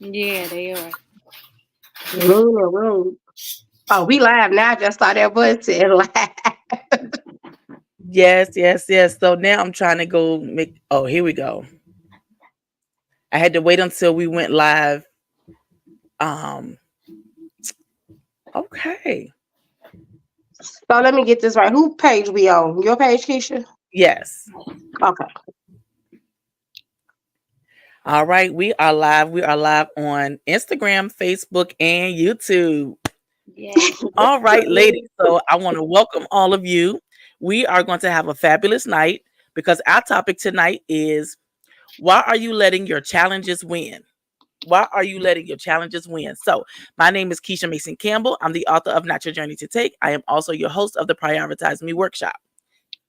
Yeah, they are. Mean and rude. Oh, we live now. I just saw that button said live. Yes, yes, yes. So now I'm trying to go make. Oh, here we go. I had to wait until we went live. Um. Okay. So let me get this right. Who page we on? Your page, Keisha? Yes. Okay. All right. We are live. We are live on Instagram, Facebook, and YouTube. Yes. All right, ladies. So I want to welcome all of you. We are going to have a fabulous night because our topic tonight is, why are you letting your challenges win? Why are you letting your challenges win? So, my name is Keisha Mason Campbell. I'm the author of Not Your Journey to Take. I am also your host of the Prioritize Me workshop.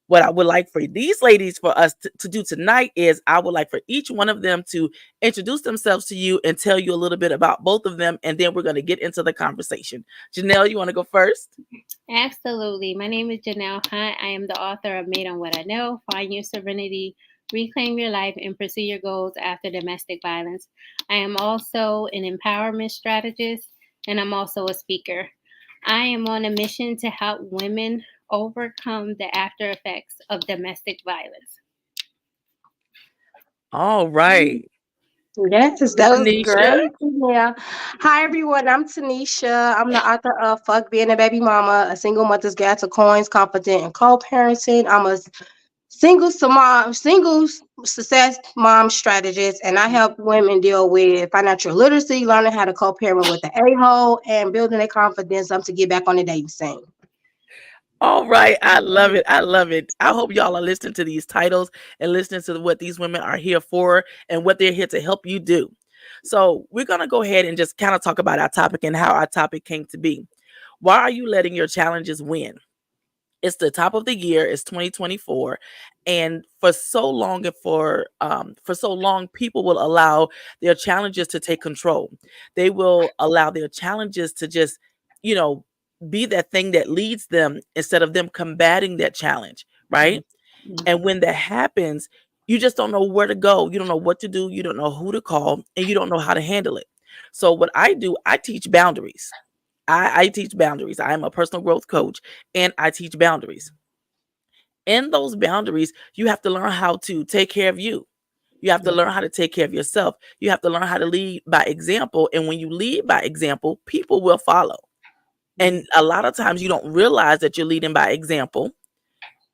What I would like for these ladies for us to do tonight is I would like for each one of them to introduce themselves to you and tell you a little bit about both of them, and then we're going to get into the conversation. Janelle, you want to go first? Absolutely. My name is Janelle Hunt. I am the author of Made on What I Know, Find Your Serenity, Reclaim Your Life, and Pursue Your Goals After Domestic Violence. I am also an empowerment strategist, and I'm also a speaker. I am on a mission to help women overcome the after effects of domestic violence. All right. Yes, that was Tanisha. great. Yeah. Hi, everyone. I'm Tanisha. I'm the author of Fuck Being a Baby Mama, a single mother's guide to coins, confident, and co-parenting. I'm a single success mom strategist, and I help women deal with financial literacy, learning how to co-parent with the a-hole, and building their confidence up to get back on the dating scene. All right. I love it. I love it. I hope y'all are listening to these titles and listening to what these women are here for and what they're here to help you do. So, we're going to go ahead and just kind of talk about our topic and how our topic came to be. Why are you letting your challenges win? It's the top of the year. It's 2024, and for so long, people will allow their challenges to take control. They will allow their challenges to just, you know, be that thing that leads them instead of them combating that challenge, right? And when that happens, you just don't know where to go. You don't know what to do. You don't know who to call, and you don't know how to handle it. So what I do, I teach boundaries. I teach boundaries. I am a personal growth coach, and I teach boundaries. In those boundaries, you have to learn how to take care of you. You have to learn how to take care of yourself. You have to learn how to lead by example. And when you lead by example, people will follow. And a lot of times you don't realize that you're leading by example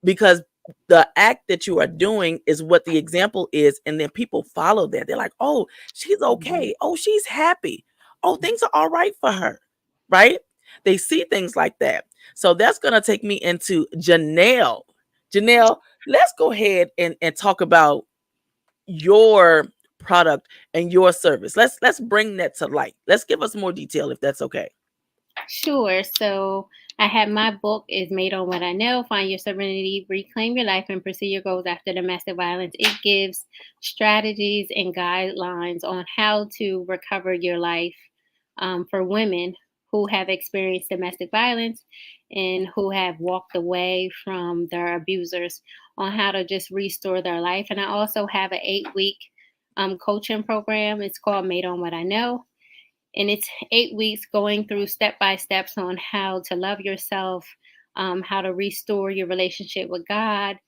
because the act that you are doing is what the example is. And then people follow that. They're like, oh, she's okay. Oh, she's happy. Oh, things are all right for her. Right? They see things like that. So that's going to take me into Janelle. Janelle, let's go ahead and talk about your product and your service. Let's bring that to light. Let's give us more detail if that's okay. Sure. So I have my book is Made on What I Know, Find Your Serenity, Reclaim Your Life, and Pursue Your Goals After Domestic Violence. It gives strategies and guidelines on how to recover your life for women who have experienced domestic violence and who have walked away from their abusers, on how to just restore their life. And I also have an 8 week coaching program. It's called Made on What I Know, and it's 8 weeks going through step by steps on how to love yourself, how to restore your relationship with God,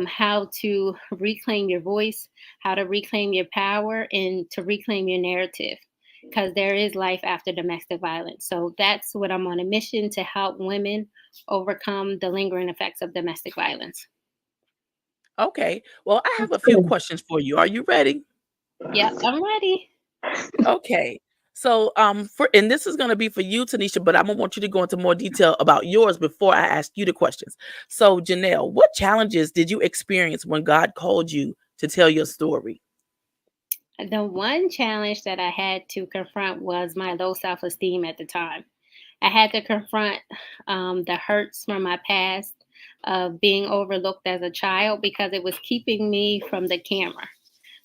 how to reclaim your voice, how to reclaim your power, and to reclaim your narrative. Because there is life after domestic violence. So that's what I'm on a mission to help women overcome the lingering effects of domestic violence. Okay. Well, I have a few questions for you. Are you ready? Yep, I'm ready. Okay. So, for and this is going to be for you, Tanisha, but I'm gonna want you to go into more detail about yours before I ask you the questions. So, Janelle, what challenges did you experience when God called you to tell your story? The one challenge that I had to confront was my low self esteem at the time. I had to confront the hurts from my past of being overlooked as a child because it was keeping me from the camera.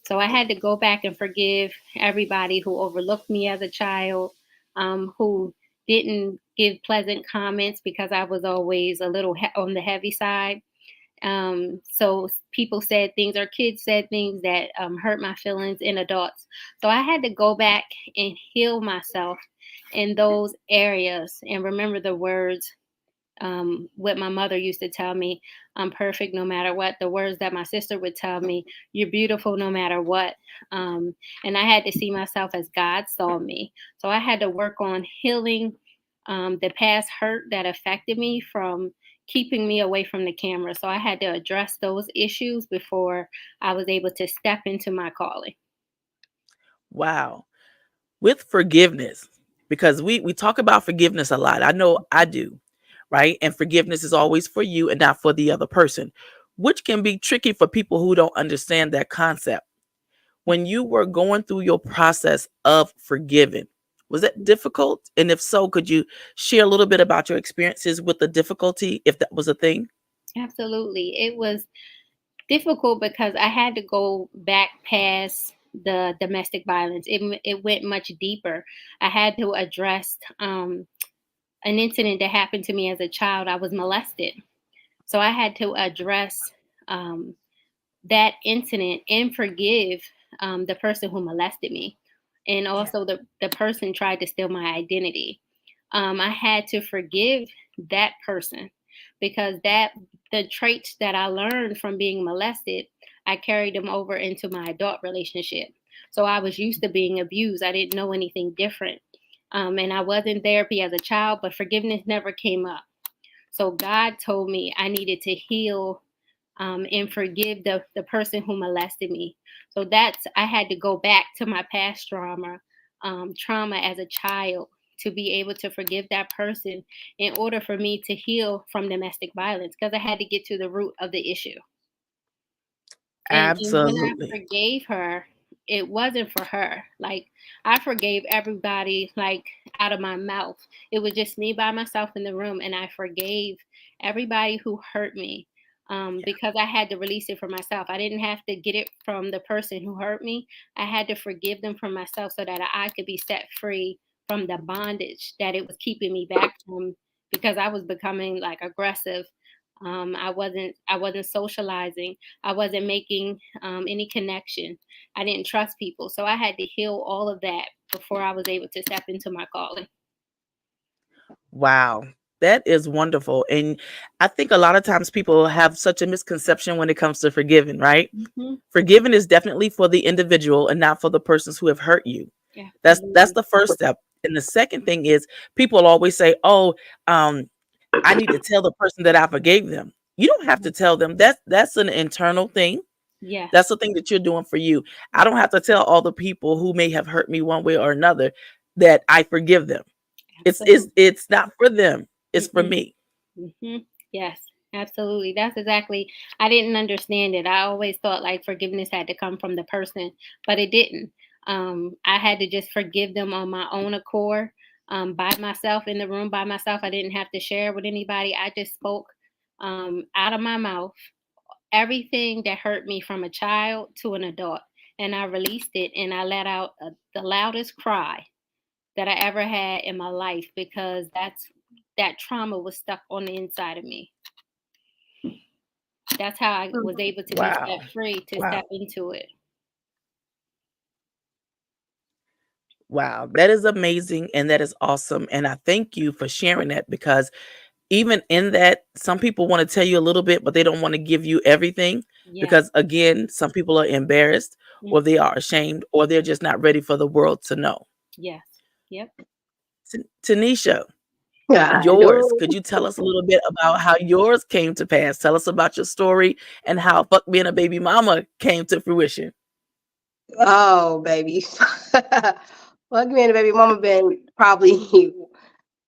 So I had to go back and forgive everybody who overlooked me as a child, who didn't give pleasant comments because I was always a little on the heavy side. So people said things, or kids said things that hurt my feelings in adults. So I had to go back and heal myself in those areas and remember the words, what my mother used to tell me: I'm perfect no matter what. The words that my sister would tell me: you're beautiful no matter what. And I had to see myself as God saw me. So I had to work on healing the past hurt that affected me from keeping me away from the camera. So I had to address those issues before I was able to step into my calling. Wow. With forgiveness, because we talk about forgiveness a lot. I know I do, right? And forgiveness is always for you and not for the other person, which can be tricky for people who don't understand that concept. When you were going through your process of forgiving, was it difficult? And if so, could you share a little bit about your experiences with the difficulty, if that was a thing? Absolutely. It was difficult because I had to go back past the domestic violence. It went much deeper. I had to address an incident that happened to me as a child. I was molested. So I had to address um, that incident and forgive the person who molested me. And also, the person tried to steal my identity. I had to forgive that person because the traits that I learned from being molested, I carried them over into my adult relationship. So I was used to being abused. I didn't know anything different. And I was in therapy as a child, but forgiveness never came up. So God told me I needed to heal and forgive the person who molested me. So I had to go back to my past trauma as a child to be able to forgive that person in order for me to heal from domestic violence, because I had to get to the root of the issue. And when I Absolutely. forgave her, it wasn't for her. Like, I forgave everybody, like, out of my mouth. It was just me by myself in the room, and I forgave everybody who hurt me, because I had to release it for myself. I didn't have to get it from the person who hurt me. I had to forgive them for myself so that I could be set free from the bondage that it was keeping me back from, because I was becoming like aggressive. I wasn't socializing. I wasn't making any connection. I didn't trust people. So I had to heal all of that before I was able to step into my calling. Wow. That is wonderful. And I think a lot of times people have such a misconception when it comes to forgiving, right? Hmm. Forgiving is definitely for the individual and not for the persons who have hurt you. That's Absolutely. the first step. And the second thing is people always say, "Oh, um, I need to tell the person that I forgave them." You don't have to tell them. That's an internal thing. Yes, That's the thing that you're doing for you. I don't have to tell all the people who may have hurt me one way or another that I forgive them. It's it's absolutely. it's not for them. It's for Mm-mm. me. Hmm. Yes, absolutely. That's exactly. I didn't understand it. I always thought like forgiveness had to come from the person, but it didn't. I had to just forgive them on my own accord, by myself in the room by myself. I didn't have to share with anybody. I just spoke out of my mouth everything that hurt me from a child to an adult, and I released it, and I let out the loudest cry that I ever had in my life, because that trauma was stuck on the inside of me. That's how I was able to be Wow. set free to Wow. step into it. Wow. That is amazing and that is awesome. And I thank you for sharing that because even in that, some people want to tell you a little bit, but they don't want to give you everything Yeah. because, again, some people are embarrassed or they Mhm. are ashamed or they're just not ready for the world to know. Yes. Yep. Tanisha, I yours, do. could you tell us a little bit about how yours came to pass? Tell us about your story and how fuck being a baby mama came to fruition. Oh, baby. Well, me and the baby mama been probably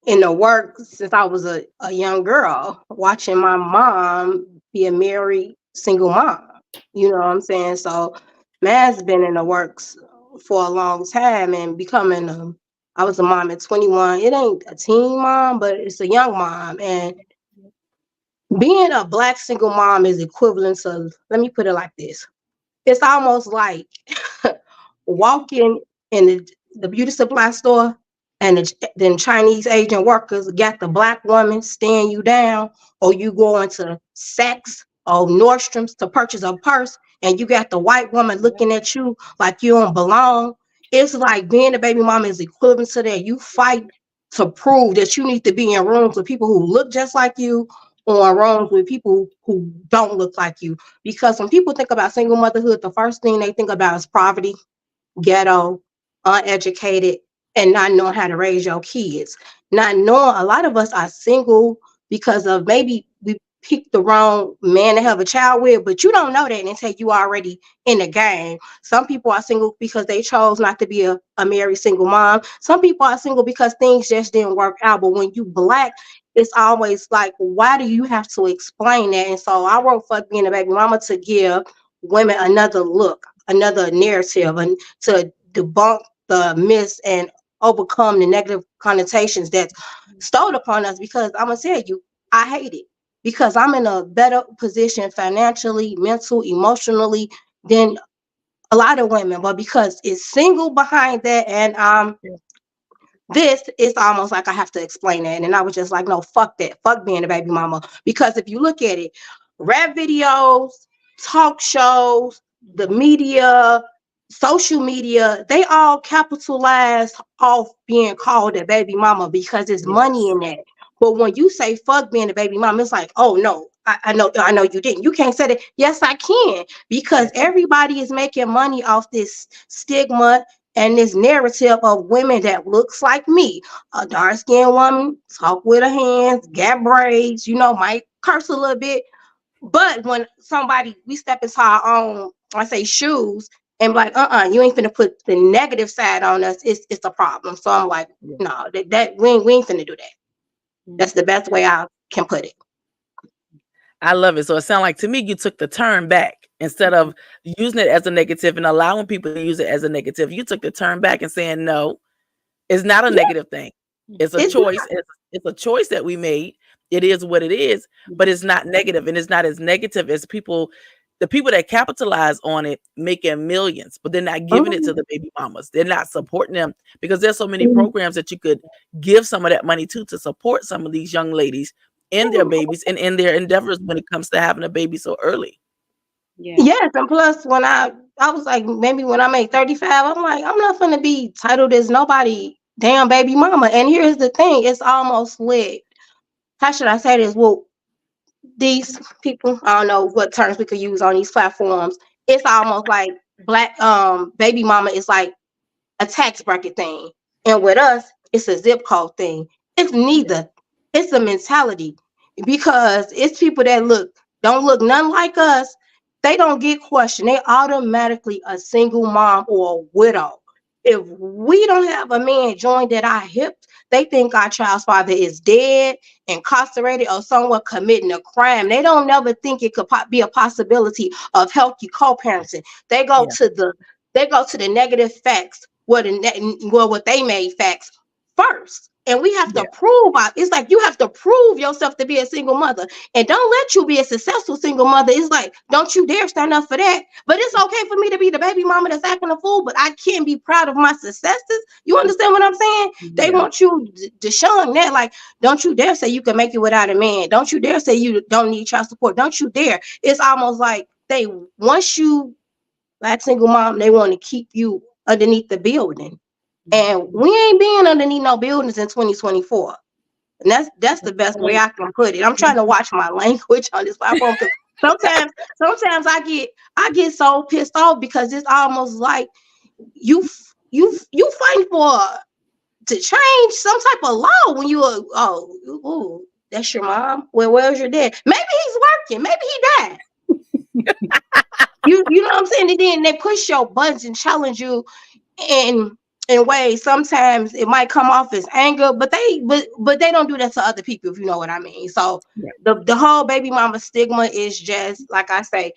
in the work since I was a young girl, watching my mom be a married single mom. You know what I'm saying? So man's been in the works for a long time and becoming I was a mom at 21. It ain't a teen mom, but it's a young mom. And being a black single mom is equivalent to, let me put it like this. It's almost like walking in the beauty supply store and then Chinese Asian workers got the black woman staring you down, or you going to Saks Nordstrom's to purchase a purse, and you got the white woman looking at you like you don't belong. It's like being a baby mama is equivalent to that. You fight to prove that you need to be in rooms with people who look just like you, or in rooms with people who don't look like you. Because when people think about single motherhood, the first thing they think about is poverty, ghetto, uneducated, and not knowing how to raise your kids. Not knowing a lot of us are single because of maybe we picked the wrong man to have a child with, but you don't know that until you already in the game. Some people are single because they chose not to be a married single mom. Some people are single because things just didn't work out. But when you black, it's always like, why do you have to explain that? And so I wrote Fuck Being a Baby Mama to give women another look, another narrative, and to debunk the myths and overcome the negative connotations that's stole upon us. Because I'm gonna tell you, I hate it because I'm in a better position financially, mental, emotionally than a lot of women. But because it's single behind that, and this is almost like I have to explain that. And I was just like, no, fuck that. Fuck being a baby mama. Because if you look at it, rap videos, talk shows, the media, social media, they all capitalize off being called a baby mama because there's money Yes. in that. But when you say fuck being a baby mama, it's like, oh no, I know you didn't. You can't say that. Yes, I can, because Yes. everybody is making money off this stigma and this narrative of women that looks like me, a dark skinned woman, talk with her hands, got braids, might curse a little bit. But when somebody, we step into our own, I say shoes, and be like, you ain't finna put the negative side on us. It's a problem. So I'm like, Yes. no, that we ain't finna do that. That's the best way I can put it. I love it. So it sounds like to me you took the turn back instead of using it as a negative and allowing people to use it as a negative. You took the turn back and saying, no, it's not a Yeah, negative thing. It's a it's choice. It's a choice that we made. It is what it is, but it's not negative, and it's not as negative as the people that capitalize on it making millions, but they're not giving it to not. the baby mamas. They're not supporting them because there's so many programs that you could give some of that money to support some of these young ladies in their babies and in their endeavors when it comes to having a baby so early. Yeah. Yes, and plus when I was like, maybe when I make 35, I'm like, I'm not gonna be titled as nobody damn baby mama. And here's the thing, it's almost with, how should I say this? Well, these people, I don't know what terms we could use on these platforms. It's almost like black baby mama is like a tax bracket thing. And with us, it's a zip code thing. It's neither. It's a mentality, because it's people that don't look none like us. They don't get questioned. They automatically a single mom or a widow. If we don't have a man joined at our hips, they think our child's father is dead, incarcerated, or someone committing a crime. They don't never think it could be a possibility of healthy co-parenting. They go Yeah. to the negative facts, what they made facts first. And we have to Yeah. prove it's like you have to prove yourself to be a single mother. And don't let you be a successful single mother. It's like, don't you dare stand up for that. But it's okay for me to be the baby mama that's acting a fool, but I can't be proud of my successes. You understand what I'm saying? They Yeah. want you to shun that. Like, don't you dare say you can make it without a man. Don't you dare say you don't need child support. Don't you dare. It's almost like once you black single mom, they want to keep you underneath the building. And we ain't being underneath no buildings in 2024. And that's the best way I can put it. I'm trying to watch my language on this platform, because sometimes I get so pissed off, because it's almost like you fighting for to change some type of law when you ooh, that's your mom. Well, where's your dad? Maybe he's working. Maybe he died. You know what I'm saying? And then they push your buttons and challenge you in ways. Sometimes it might come off as anger, but they don't do that to other people, if you know what I mean. So Right. the whole baby mama stigma is just like I say,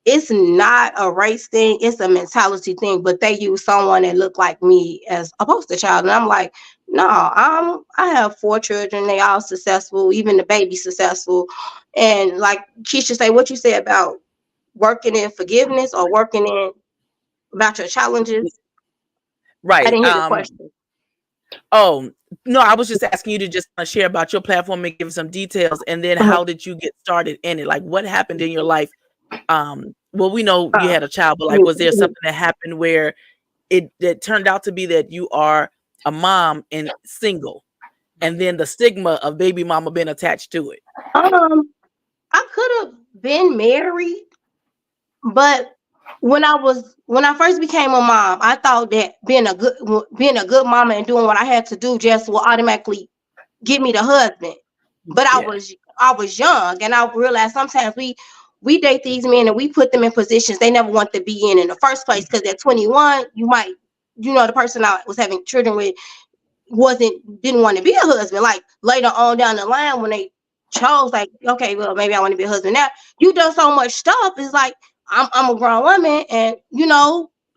it's not a race thing, it's a mentality thing. But they use someone that look like me as a poster child, and I'm like, no, I have 4 children, they all successful, even the baby successful. And like Keisha say, what you say about working in forgiveness or working in about your challenges. I Right. didn't hear the question. Oh, no, I was just asking you to just share about your platform and give some details, and then Mhm. how did you get started in it? Like, what happened in your life? Well, we know you Uh, had a child, but like, you- was there something that happened where it turned out to be that you are a mom and single, and then the stigma of baby mama being attached to it? um, I could have been married, but when I first became a mom, I thought that being a good mama and doing what I had to do just will automatically get me the husband. But I Yeah, was young, and I realized sometimes we date these men and we put them in positions they never want to be in the first place. Because at 21, you might, the person I was having children with didn't want to be a husband. Like later on down the line when they chose, like, okay, well, maybe I want to be a husband. Now you done so much stuff. It's like I'm a grown woman, and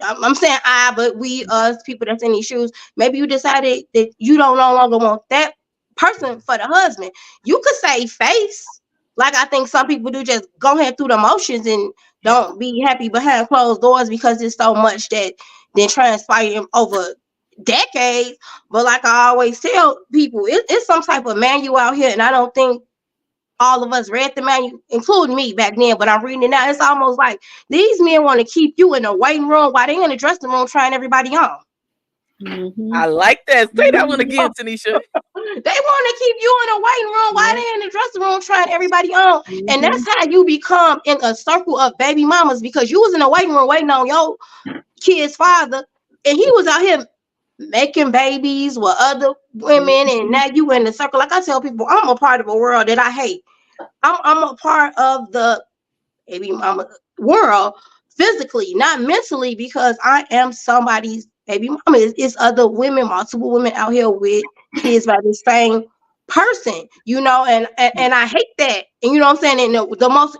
I'm saying but we us people that's in these shoes, maybe you decided that you don't no longer want that person for the husband. You could save face. Like I think some people do, just go ahead through the motions and don't be happy behind closed doors because it's so much that then transpire over decades. But like I always tell people, it's some type of manual out here, and I don't think all of us read the manual, including me back then. But I'm reading it now. It's almost like these men want to keep you in the waiting room while they in the dressing room trying everybody on. I Mm-hmm. like that. Say that one again, Tanisha. They want to keep you in a waiting room while Yeah. they in the dressing room trying everybody on. And Mm-hmm. that's how you become in a circle of baby mamas, because you was in a waiting room waiting on your kid's father, and he was out here making babies with other women, and Mm-hmm. now you in the circle. Like I tell people, I'm a part of a world that I hate. I'm a part of the baby mama world physically, not mentally, because I am somebody's baby mama. It's other women, multiple women out here with kids by the same person, and I hate that. And you know what I'm saying? And the most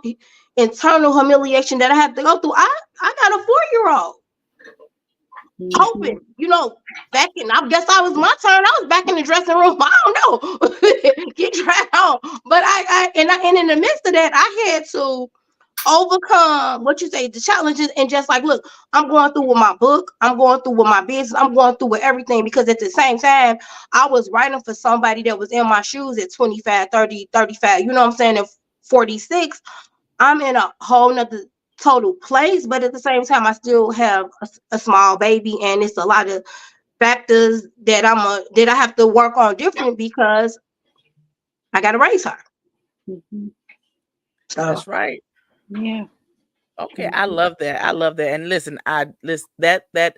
internal humiliation that I have to go through, I got a 4-year-old Mm-hmm. hoping, back in, I guess I was my turn. I was back in the dressing room. I don't know, get tried on. But and in the midst of that, I had to overcome what you say, the challenges, and just like, look, I'm going through with my book, I'm going through with my business, I'm going through with everything, because at the same time, I was writing for somebody that was in my shoes at 25, 30, 35, you know what I'm saying, at 46. I'm in a whole nother total place, but at the same time, I still have a small baby, and it's a lot of factors that I have to work on different, because I got to raise her. Mm-hmm. So That's right. Yeah. Okay, I Mm-hmm. love that. I love that. And listen, I listen that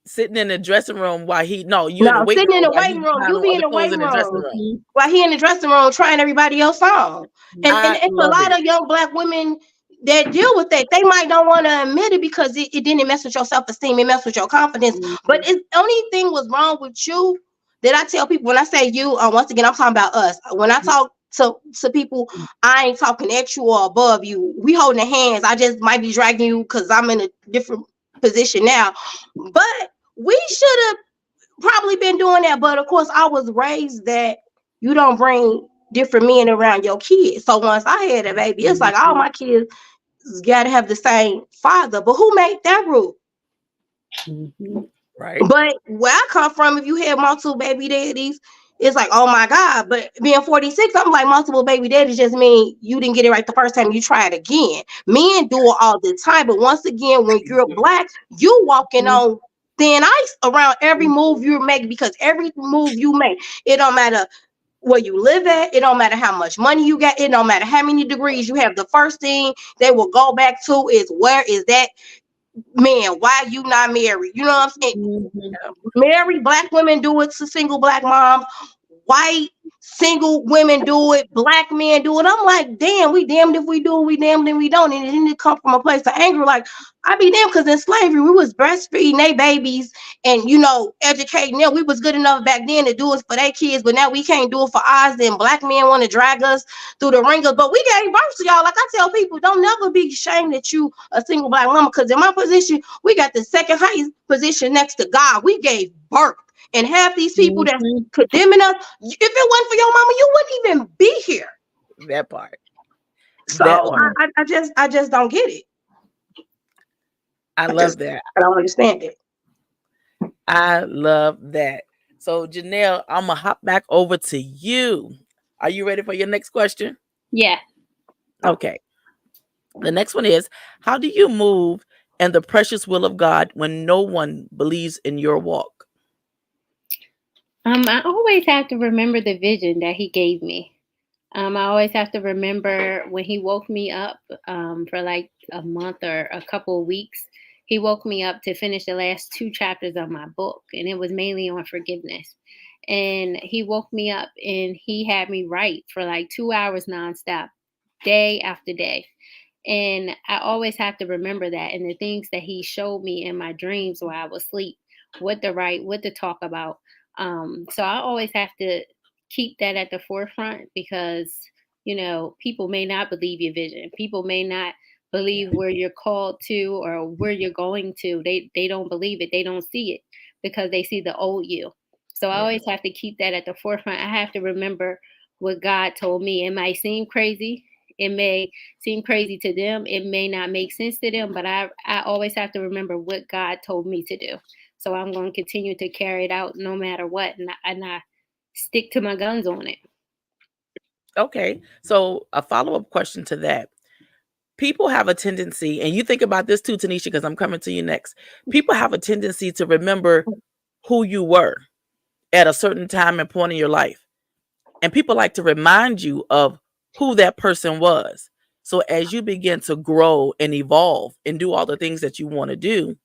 sitting in the dressing room while he no, you in the now, waiting sitting in room the while he waiting room, trying you on be in other the clothes in waiting the dressing room room. Mm-hmm. while he in the dressing room trying everybody else on. And I it's a love lot it. of young black women that deal with that. They might don't want to admit it because it didn't mess with your self-esteem, it messed with your confidence. But Mm-hmm. it's only thing was wrong with you that I tell people when I say you, once again, I'm talking about us. When I talk to people, I ain't talking at you or above you. We holding hands. I just might be dragging you because I'm in a different position now. But we should have probably been doing that, but of course I was raised that you don't bring different men around your kids. So once I had a baby, it's like all Mm-hmm. my kids got to have the same father. But who made that rule? Mm-hmm. Right. But where I come from, if you have multiple baby daddies, it's like, oh my God. But being 46, I'm like, multiple baby daddies just mean you didn't get it right the first time, you try it again. Men do it all the time. But once again, when you're black, you walking on thin ice around every move you make, because every move you make, it don't matter where you live at, it don't matter how much money you got, it don't matter how many degrees you have. The first thing they will go back to is, where is that man? Why you not married? You know what I'm saying? Mm-hmm. Married black women do it to single black moms. White single women do it. Black men do it. I'm like, damn, we damned if we do, we damned if we don't. And it didn't come from a place of anger. Like, I be damned, because in slavery, we was breastfeeding they babies and, educating them. We was good enough back then to do it for their kids, but now we can't do it for ours. Then black men want to drag us through the ringer. But we gave birth to y'all. Like I tell people, don't never be ashamed that you a single black woman, because in my position, we got the second highest position next to God. We gave birth. And half these people that's Mm-hmm. condemning us, if it wasn't for your mama, you wouldn't even be here. That part. So That part. I just don't get it. I love that. I don't understand it. I love that. So Janelle, I'm gonna hop back over to you. Are you ready for your next question? Yeah. Okay. The next one is, how do you move in the precious will of God when no one believes in your walk? I always have to remember the vision that he gave me. I always have to remember when he woke me up for like a month or a couple of weeks. He woke me up to finish the last two chapters of my book, and it was mainly on forgiveness. And he woke me up and he had me write for like 2 hours nonstop, day after day. And I always have to remember that and the things that he showed me in my dreams while I was asleep, what to write, what to talk about. So I always have to keep that at the forefront because, people may not believe your vision. People may not believe where you're called to or where you're going to. They don't believe it. They don't see it because they see the old you. So I Yeah. always have to keep that at the forefront. I have to remember what God told me. It might seem crazy. It may seem crazy to them. It may not make sense to them, but I always have to remember what God told me to do. So I'm going to continue to carry it out no matter what. And I stick to my guns on it. Okay. So a follow-up question to that. People have a tendency, and you think about this too, Tanisha, because I'm coming to you next. People have a tendency to remember who you were at a certain time and point in your life. And people like to remind you of who that person was. So as you begin to grow and evolve and do all the things that you want to do,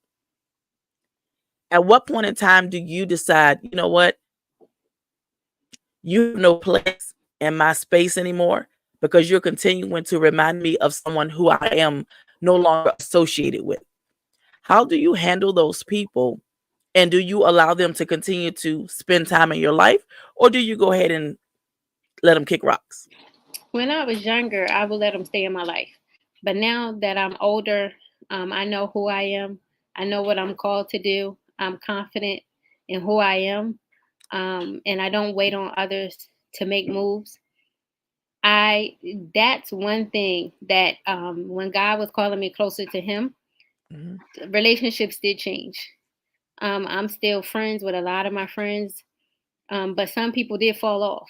at what point in time do you decide, you know what, you have no place in my space anymore because you're continuing to remind me of someone who I am no longer associated with? How do you handle those people? And do you allow them to continue to spend time in your life, or do you go ahead and let them kick rocks? When I was younger, I would let them stay in my life. But now that I'm older, I know who I am. I know what I'm called to do. I'm confident in who I am. And I don't wait on others to make moves. I That's one thing that when God was calling me closer to him, Mhm. relationships did change. I'm still friends with a lot of my friends, but some people did fall off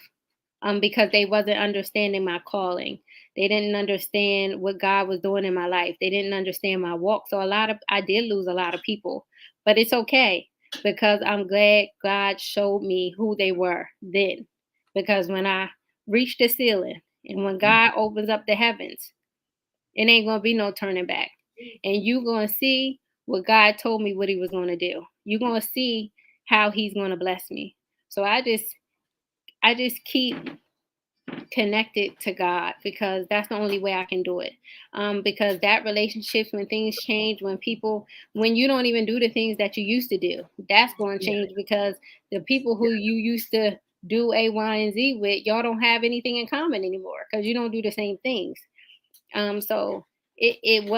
because they wasn't understanding my calling. They didn't understand what God was doing in my life. They didn't understand my walk. So I did lose a lot of people, but it's okay because I'm glad God showed me who they were then. Because when I reach the ceiling and when Mhm. God opens up the heavens, it ain't gonna be no turning back. And you gonna see what God told me what he was gonna do. You're gonna see how he's gonna bless me. So I just keep connected to God because that's the only way I can do it. Because that relationships, when things change, when you don't even do the things that you used to do, that's going to Yeah. change because the people who you used to do A, Y, and Z with, y'all don't have anything in common anymore because you don't do the same things. So it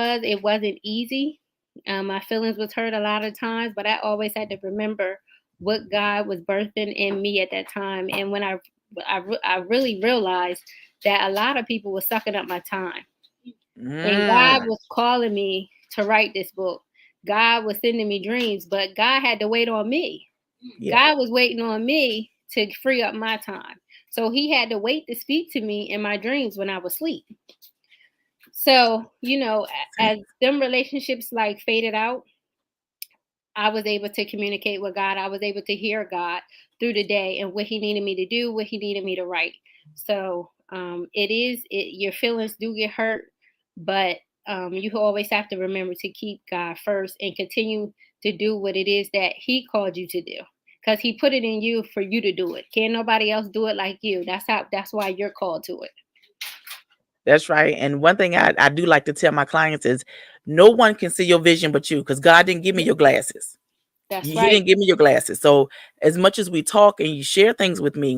wasn't easy. My feelings was hurt a lot of times, but I always had to remember what God was birthing in me at that time. And when I really realized that a lot of people were sucking up my time, and God Mm. was calling me to write this book. God was sending me dreams, but God had to wait on me. Yeah. God was waiting on me to free up my time. So he had to wait to speak to me in my dreams when I was asleep. So, Okay. as them relationships like faded out, I was able to communicate with God. I was able to hear God through the day and what he needed me to do, what he needed me to write. So, your feelings do get hurt, but you always have to remember to keep God first and continue to do what it is that he called you to do. Because he put it in you for you to do it. Can't nobody else do it like you. That's why you're called to it. That's right. And one thing I do like to tell my clients is no one can see your vision but you, because God didn't give me your glasses. That's He right. didn't give me your glasses. So as much as we talk and you share things with me,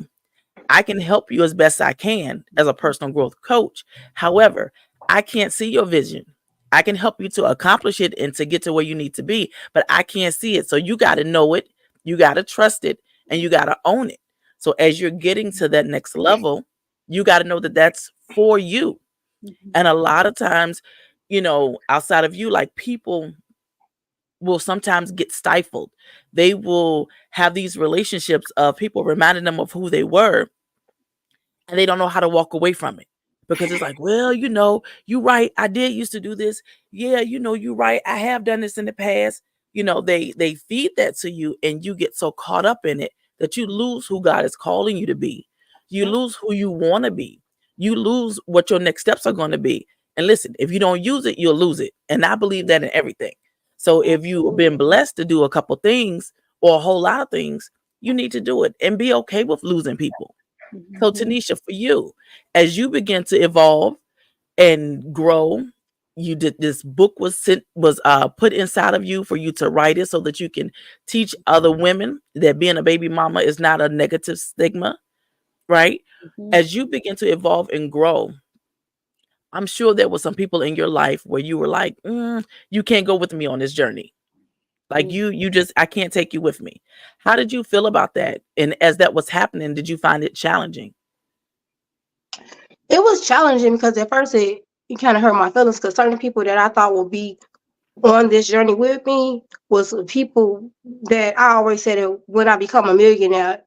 I can help you as best I can as a personal growth coach. However, I can't see your vision. I can help you to accomplish it and to get to where you need to be, but I can't see it. So you got to know it, you got to trust it, and you got to own it. So as you're getting to that next level, you got to know that that's for you. Mhm. And a lot of times, outside of you, like people will sometimes get stifled. They will have these relationships of people reminding them of who they were, and they don't know how to walk away from it because it's like, well, you right. I did used to do this. Yeah, you right. I have done this in the past. They feed that to you, and you get so caught up in it that you lose who God is calling you to be. You lose who you want to be. You lose what your next steps are going to be. And listen, if you don't use it, you'll lose it. And I believe that in everything. So if you've been blessed to do a couple things or a whole lot of things, you need to do it and be okay with losing people. So Tanisha, for you, as you begin to evolve and grow, you did this book was put inside of you for you to write it so that you can teach other women that being a baby mama is not a negative stigma, right? As you begin to evolve and grow, I'm sure there were some people in your life where you were like, you can't go with me on this journey. Like you just, I can't take you with me. How did you feel about that? And as that was happening, did you find it challenging? It was challenging because at first it kind of hurt my feelings because certain people that I thought would be on this journey with me was people that I always said that when I become a millionaire,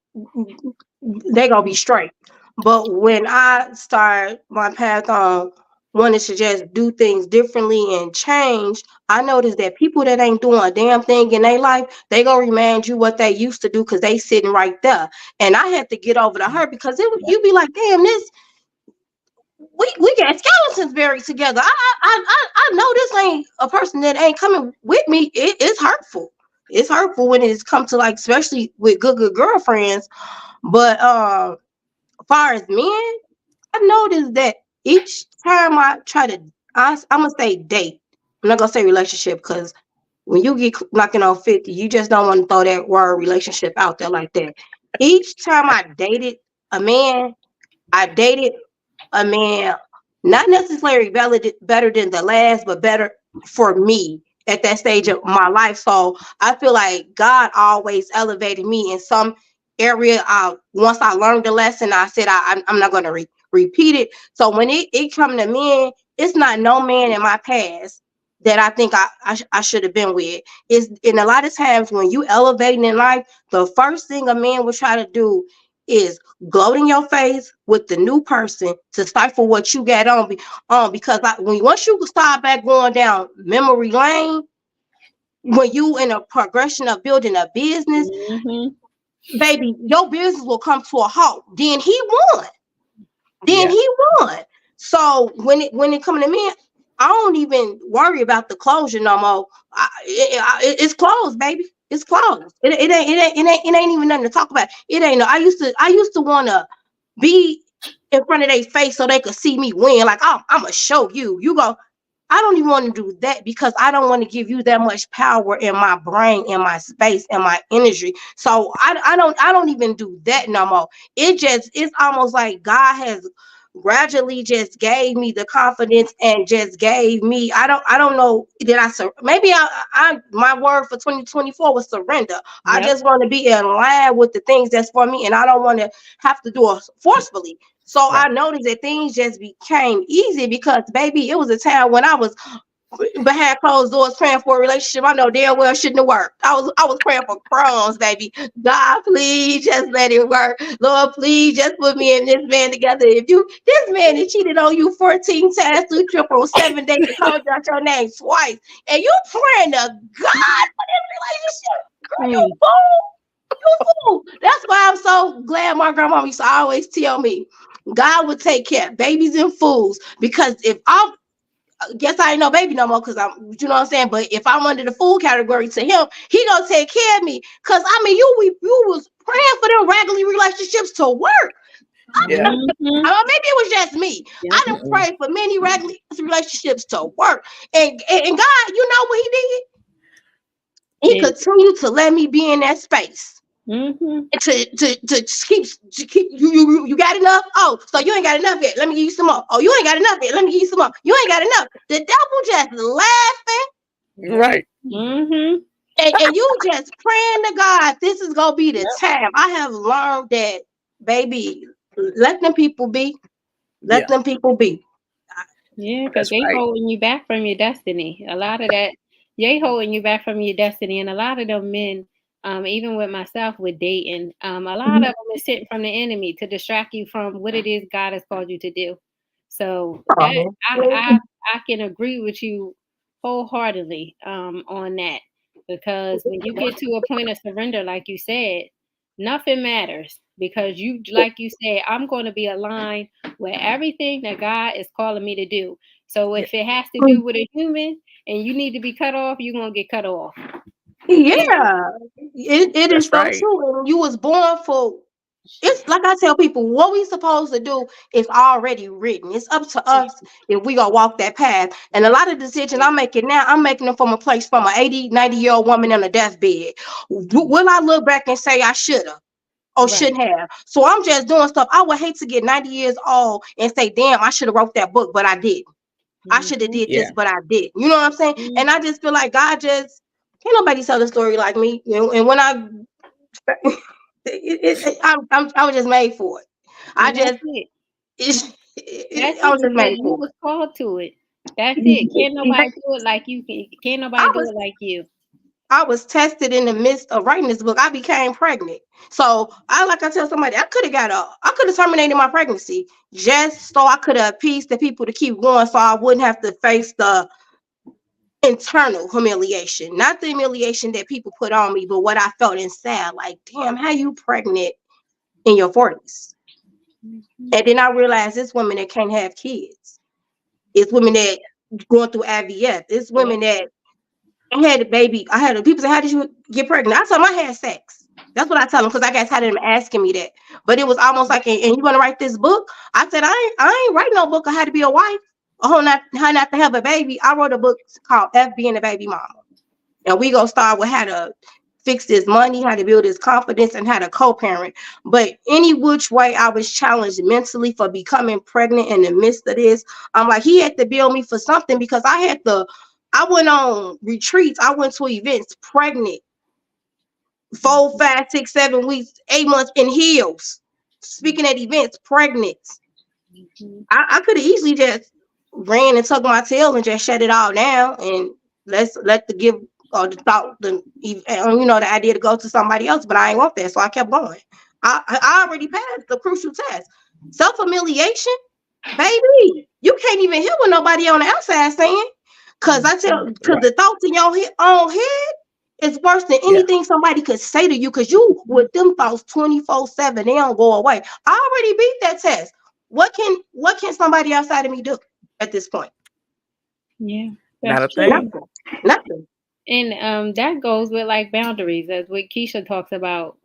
they gonna be straight. But when I start my path on wanting to just do things differently and change, I noticed that people that ain't doing a damn thing in their life, they gonna remind you what they used to do because they sitting right there. And I had to get over the hurt because you be like, damn, this we got skeletons buried together. I know this ain't a person that ain't coming with me. It's hurtful. It's hurtful when it's come to like, especially with good girlfriends. But far as men, I noticed that each time I try to, I'm gonna say date. I'm not gonna say relationship because when you get knocking on 50, you just don't want to throw that word relationship out there like that. Each time I dated a man, I dated a man not necessarily better than the last, but better for me at that stage of my life. So I feel like God always elevated me in some area. Once I learned the lesson, I said I'm not going to repeat it. So when it come to men, it's not no man in my past that I think I should have been with. Is in a lot of times when you elevating in life, the first thing a man will try to do is gloat in your face with the new person to stifle what you got on because once you start back going down memory lane, when you in a progression of building a business, baby, your business will come to a halt. Then he won. So when it come to me, I don't even worry about the closure no more. It's closed, baby. It's closed. It ain't even nothing to talk about. It ain't. I used to want to be in front of their face so they could see me win. Like, oh, I'm gonna show you. You go. I don't even want to do that because I don't want to give you that much power in my brain, in my space, in my energy. So I don't even do that no more. It's almost like God has gradually just gave me the confidence and just gave me, I don't know that maybe I my word for 2024 was surrender. I just want to be in line with the things that's for me, and I don't want to have to do it forcefully. So I noticed that things just became easy because, baby, it was a time when I was behind closed doors praying for a relationship I know damn well shouldn't have worked. I was praying for crumbs, baby. God, please just let it work. Lord, please just put me and this man together. This man has cheated on you 14 times, 2 triple, 7 days, and called out your name twice, and you praying to God for this relationship. Girl, you fool. You fool. That's why I'm so glad my grandma used to always tell me, God would take care of babies and fools, because if I'm guess I ain't no baby no more because you know what I'm saying. But if I'm under the fool category to him, he gonna take care of me. Cause I mean, you was praying for them raggedy relationships to work. Maybe it was just me. I didn't pray for many raggedy relationships to work, and God, you know what He did? He continued to let me be in that space. To keep you got enough? Oh, so you ain't got enough yet? Let me give you some more. Oh, you ain't got enough yet? Let me give you some more. You ain't got enough. The devil just laughing, right? And you just praying to God, this is gonna be the time. I have learned that, baby, let them people be. Let them people be. Yeah, because they holding you back from your destiny. A lot of that They holding you back from your destiny. And a lot of them men, even with myself with dating, a lot of Mhm. them is sitting from the enemy to distract you from what it is God has called you to do. So that Oh, I can agree with you wholeheartedly on that, because when you get to a point of surrender, like you said, nothing matters, because you, like you said, I'm going to be aligned with everything that God is calling me to do. So Yeah. if it has to do with a human and you need to be cut off, you're gonna get cut off. Period. yeah, it is That's so right. true. And you was born for. It's like I tell people, what we supposed to do is already written. It's up to us if we gonna walk that path. And a lot of decisions I'm making now, I'm making them from a place from an 80, 90-year-old woman on a deathbed. Will I look back and say I should have or Right. shouldn't have? So I'm just doing stuff. I would hate to get 90 years old and say, damn, I should have wrote that book, but I didn't. I should have Mm-hmm. did this, Yeah. but I did. You know what I'm saying? And I just feel like God just can't nobody tell a story like me. You know, and when I was just made for it. I And that's just it. That's I it, was just because made you for was called to it. That's it. Can't nobody it. do it like you can. Can't I nobody do was it like you. I was tested in the midst of writing this book. I became pregnant. So like I tell somebody, I could have terminated my pregnancy just so I could have appeased the people to keep going so I wouldn't have to face the internal humiliation, not the humiliation that people put on me, but what I felt inside. Like, damn, how you pregnant in your 40s? Mm-hmm. And then I realized it's women that can't have kids. It's women that going through IVF. It's Yep. women that I had a baby. People say, how did you get pregnant? I told them I had sex. That's what I tell them because I got tired of them asking me that. But it was almost like, and you want to write this book? I said, I ain't writing no book on how to be a wife or how not to have a baby. I wrote a book called F Being a Baby Mama. And we gonna start with how to fix this money, how to build his confidence, and how to co-parent. But any which way, I was challenged mentally for becoming pregnant in the midst of this. I'm like, he had to build me for something because I went on retreats, I went to events pregnant, 4, 5, 6, 7 weeks, 8 months in heels. Speaking at events, pregnant. Mm-hmm. I could have easily just ran and tucked my tail and just shut it all down and let the give or the thought the idea to go to somebody else, but I ain't want that, so I kept going. I already passed the crucial test. Self humiliation, baby, you can't even hear what nobody on the outside saying, because Right. the thoughts in your own head is worse than Yeah. anything somebody could say to you, because you with them thoughts 24/7, they don't go away. I already beat that test. What can somebody outside of me do at this point? Yeah, Not that's a thing. true. Nothing. Nothing. And that goes with like boundaries, as what Keisha talks about.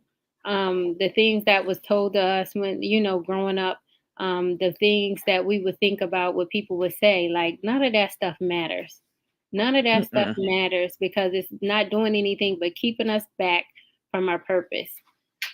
The things that was told to us when, growing up, the things that we would think about what people would say, like none of that stuff matters. None of that stuff Mm-mm. matters because it's not doing anything but keeping us back from our purpose.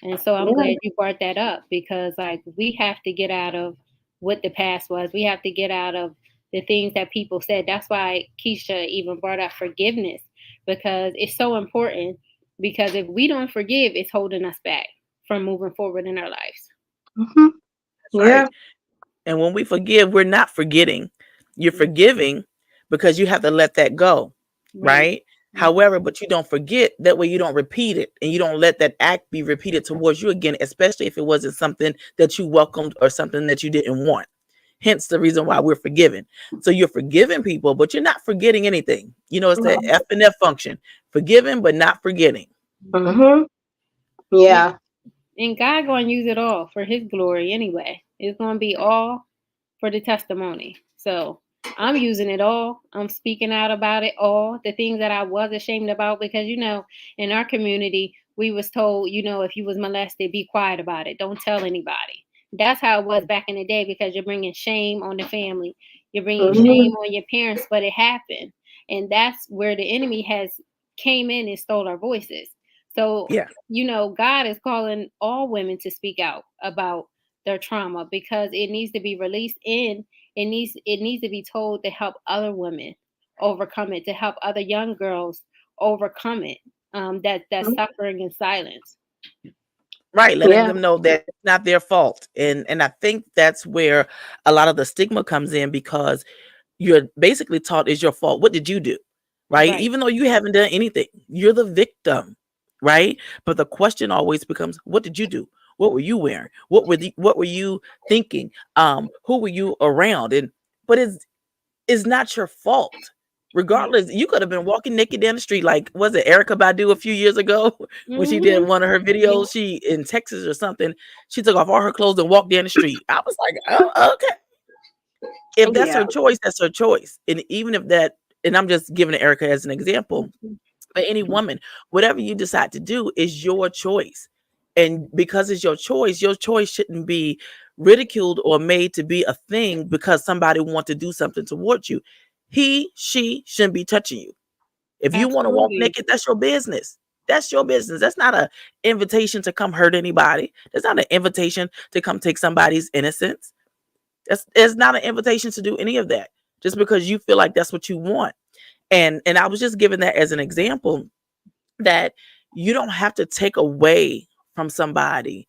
And so I'm Yeah. glad you brought that up, because like we have to get out of what the past was. We have to get out of the things that people said. That's why Keisha even brought up forgiveness, because it's so important, because if we don't forgive, it's holding us back from moving forward in our lives. Hmm. That's Yeah. right. And when we forgive, we're not forgetting. You're forgiving because you have to let that go, Right. right? Mhm. However, but you don't forget. That way you don't repeat it and you don't let that act be repeated towards you again, especially if it wasn't something that you welcomed or something that you didn't want. Hence the reason why we're forgiven. So you're forgiving people, but you're not forgetting anything. It's the F and F function. Forgiving, but not forgetting. Hmm. And, Yeah. and God going to use it all for His glory anyway. It's going to be all for the testimony. So I'm using it all. I'm speaking out about it all. The things that I was ashamed about, because in our community we was told, if you was molested, be quiet about it. Don't tell anybody. That's how it was back in the day, because you're bringing shame on the family. You're bringing Hmm. shame on your parents, but it happened, and that's where the enemy has came in and stole our voices. So Yeah. God is calling all women to speak out about their trauma, because it needs to be released in it needs to be told to help other women overcome it, to help other young girls overcome it, that's suffering in silence. Right. Letting Yeah. them know that it's not their fault. And I think that's where a lot of the stigma comes in, because you're basically taught it's your fault. What did you do? right? Right. Even though you haven't done anything, you're the victim, right? But the question always becomes, what did you do? What were you wearing? What were you thinking? Who were you around? And but it's not your fault. Right. Regardless, you could have been walking naked down the street, like was it Erica Badu a few years ago when she did Mm-hmm. one of her Yeah. videos? She in Texas or something. She took off all her clothes and walked down the street. I was like, oh, okay. If that's Yeah. her choice, that's her choice. And even if that, and I'm just giving Erica as an example, but any woman, whatever you decide to do is your choice. And because it's your choice shouldn't be ridiculed or made to be a thing because somebody wants to do something towards you. He, she shouldn't be touching you. If you want to walk Absolutely. naked, that's your business. That's your business. That's not an invitation to come hurt anybody. That's not an invitation to come take somebody's innocence. It's not an invitation to do any of that just because you feel like that's what you want. And I was just giving that as an example that you don't have to take away from somebody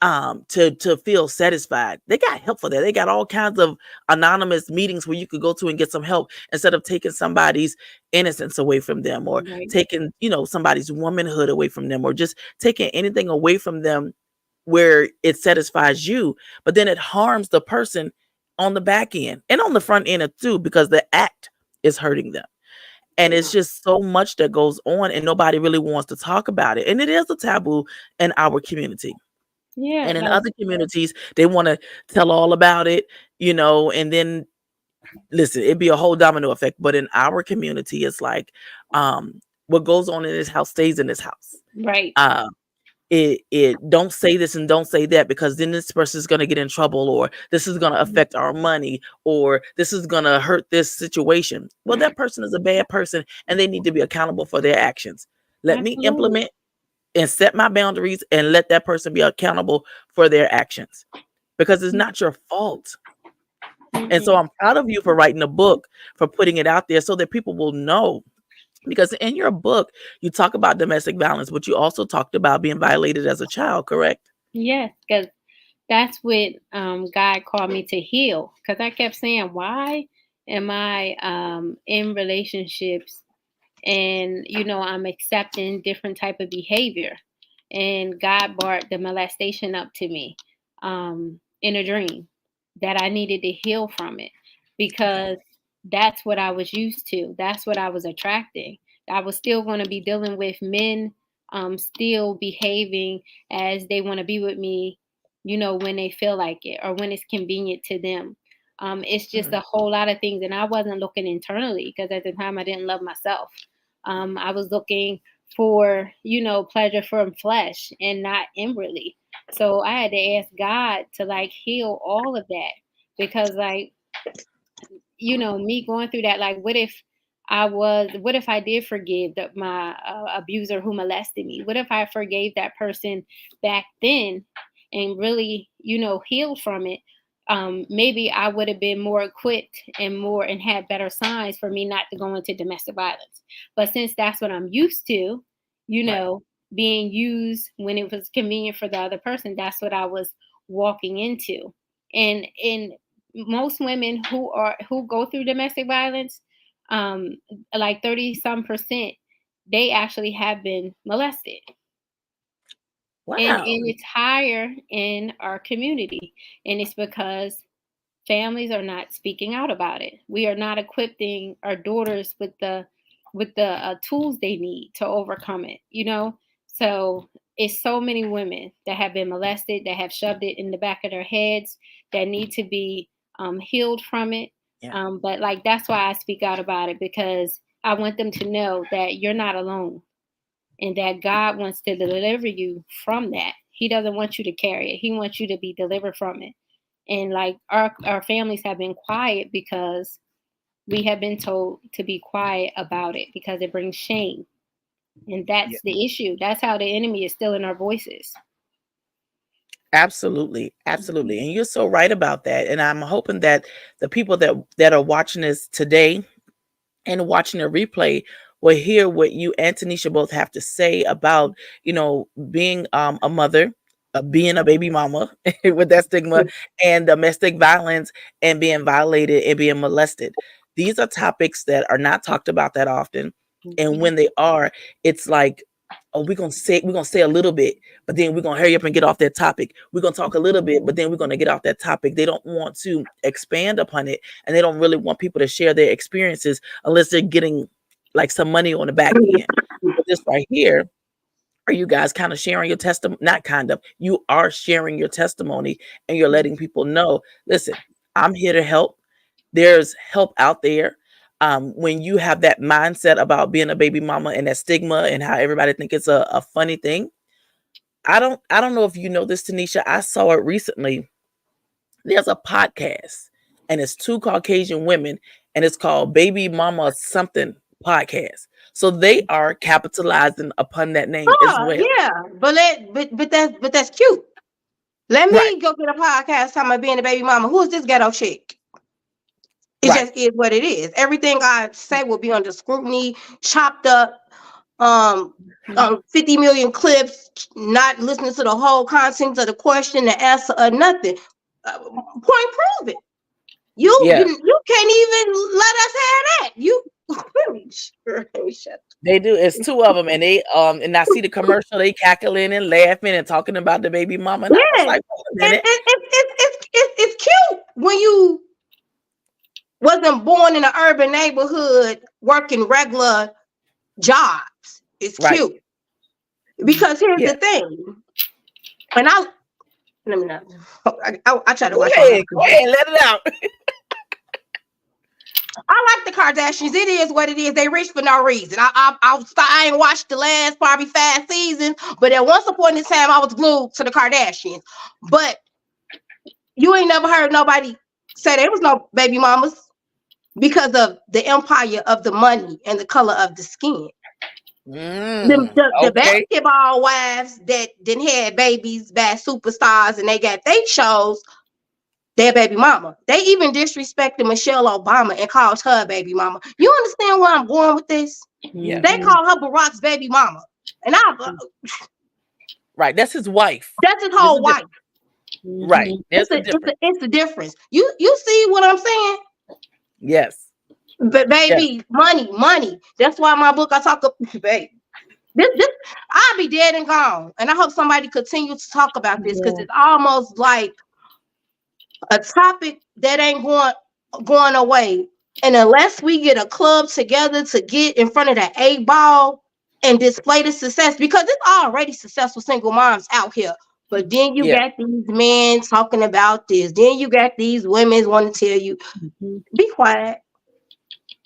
to feel satisfied. They got help for that. They got all kinds of anonymous meetings where you could go to and get some help instead of taking somebody's innocence away from them, or Right. taking, somebody's womanhood away from them, or just taking anything away from them where it satisfies you, but then it harms the person on the back end and on the front end too, because the act is hurting them. And it's Yeah. just so much that goes on and nobody really wants to talk about it. And it is a taboo in our community. Yeah. And in Like, other communities, they want to tell all about it, and then listen, it'd be a whole domino effect. But in our community, it's like what goes on in this house stays in this house. right. Uh, it don't say this and don't say that, because then this person is going to get in trouble, or this is going to Mhm. affect our money, or this is going to hurt this situation. Well, that person is a bad person and they need to be accountable for their actions. Let me Absolutely. implement and set my boundaries and let that person be accountable for their actions, because it's not your fault. And so Mm-mm. I'm proud of you for writing a book, for putting it out there so that people will know. Because in your book, you talk about domestic violence, but you also talked about being violated as a child, correct? Yes, because that's what God called me to heal. Because I kept saying, why am I in relationships and I'm accepting different type of behavior, and God brought the molestation up to me in a dream that I needed to heal from it, Okay. because that's what I was used to, that's what I was attracting. I was still going to be dealing with men still behaving as they want to be with me, when they feel like it or when it's convenient to them. It's just Mm, a whole lot of things, and I wasn't looking internally because at the time I didn't love myself. I was looking for, pleasure from flesh and not inwardly. So I had to ask God to like heal all of that, because like, me going through that, like, what if I did forgive my abuser who molested me? What if I forgave that person back then and really, healed from it? Maybe I would have been more equipped and had better signs for me not to go into domestic violence. But since that's what I'm used to, you right. know, being used when it was convenient for the other person, that's what I was walking into. And most women who go through domestic violence, um, like 30 some percent, they actually have been molested. And Wow. it's higher in our community. And it's because families are not speaking out about it. We are not equipping our daughters with the tools they need to overcome it. So it's so many women that have been molested, that have shoved it in the back of their heads, that need to be healed from it. Yeah. But like, that's why I speak out about it, because I want them to know that you're not alone, and that God wants to deliver you from that. He doesn't want you to carry it. He wants you to be delivered from it. And like, our families have been quiet because we have been told to be quiet about it because it brings shame. And Yeah. that's the issue. That's how the enemy is stealing our voices. Absolutely. Absolutely. Mhm. And you're so right about that. And I'm hoping that the people that are watching this today and watching the replay will hear what you and Tanisha both have to say about, being a mother, being a baby mama with that stigma, and domestic violence, and being violated and being molested. These are topics that are not talked about that often. And Mhm. when they are, it's like, oh, we're gonna say a little bit, but then we're gonna hurry up and get off that topic. We're gonna talk a little bit, but then we're gonna get off that topic. They don't want to expand upon it, and they don't really want people to share their experiences unless they're getting like some money on the back end. But this right here, are you guys kind of sharing your testimony? Not kind of, you are sharing your testimony, and you're letting people know, listen, I'm here to help. There's help out there. When you have that mindset about being a baby mama and that stigma and how everybody think it's a funny thing, I don't know if you know this, Tanisha. I saw it recently. There's a podcast, and it's two Caucasian women, and it's called Baby Mama Something Podcast. So they are capitalizing upon that name as Oh well. yeah, but that's cute. Let Right, me go get a podcast talking about being a baby mama. Who is this ghetto chick? It right. just is what it is. Everything I say will be under scrutiny, chopped up, um, Mhm. 50 million clips, not listening to the whole content of the question, the answer, or nothing. Point proven. You Yeah, you you can't even let us have that. You shut they do. It's two of them, and they and I see the commercial. They cackling and laughing and talking about the baby mama, and I was yeah, like, wait a it, minute. it, it, it's cute when you wasn't born in an urban neighborhood working regular jobs. It's Right? cute because here's Yeah. the thing, and let me not. I try to Go watch my mouth. ahead. Go ahead. Let it out. I like the Kardashians. It is what it is. They rich for no reason. I ain't watched the last probably 5 seasons, but at once upon a time I was glued to the Kardashians. But you ain't never heard nobody say there was no baby mamas because of the empire of the money and the color of the skin. The Okay. basketball wives that didn't had babies, bad superstars, and they got they shows their baby mama. They even disrespected Michelle Obama and called her a baby mama. You understand where I'm going with this? Yeah. They Mhm. call her Barack's baby mama, and Right. That's his wife. that's his There's whole a difference. wife. Right. Mhm. There's a difference. It's a difference. You see what I'm saying? Yes. But Yes. baby, money. That's why my book I talk about. Baby, this I'll be dead and gone, and I hope somebody continue to talk about this because Yeah. it's almost like a topic that ain't going away. And unless we get a club together to get in front of the A ball and display the success, because it's already successful single moms out here. But then you Yeah. got these men talking about this. Then you got these women want to tell you, Mhm. be quiet,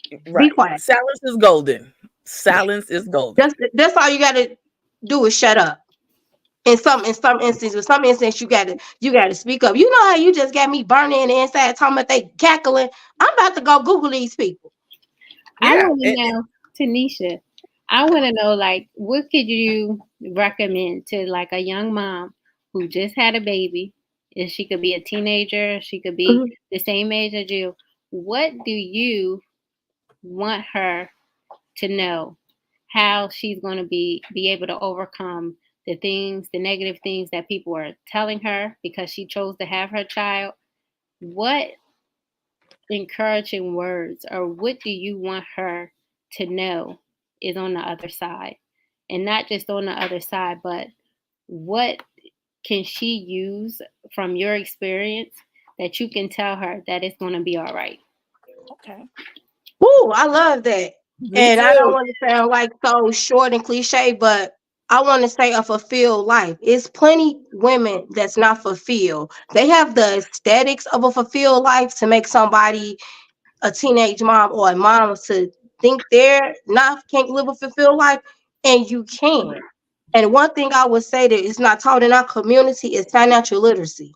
be Right. quiet. Silence is golden. Silence is golden. That's all you gotta do is shut up. In some instances, with some instances you gotta speak up. You know how you just got me burning in the inside talking about they cackling. I'm about to go Google these people. I Yeah. want to know, Tanisha. I want to know, like, what could you recommend to like a young mom who just had a baby, and she could be a teenager, she could be Mhm. the same age as you. What do you want her to know? How she's going to be able to overcome the things, the negative things that people are telling her because she chose to have her child? What encouraging words, or what do you want her to know is on the other side? And not just on the other side, but what can she use from your experience that you can tell her that it's going to be all right? Okay. Ooh, I love that. Me And I don't too. want to sound like so short and cliche, but I want to say a fulfilled life. It's plenty women that's not fulfilled. They have the aesthetics of a fulfilled life to make somebody a teenage mom or a mom to think they're not can't live a fulfilled life, and you can. And one thing I would say that is not taught in our community is financial literacy.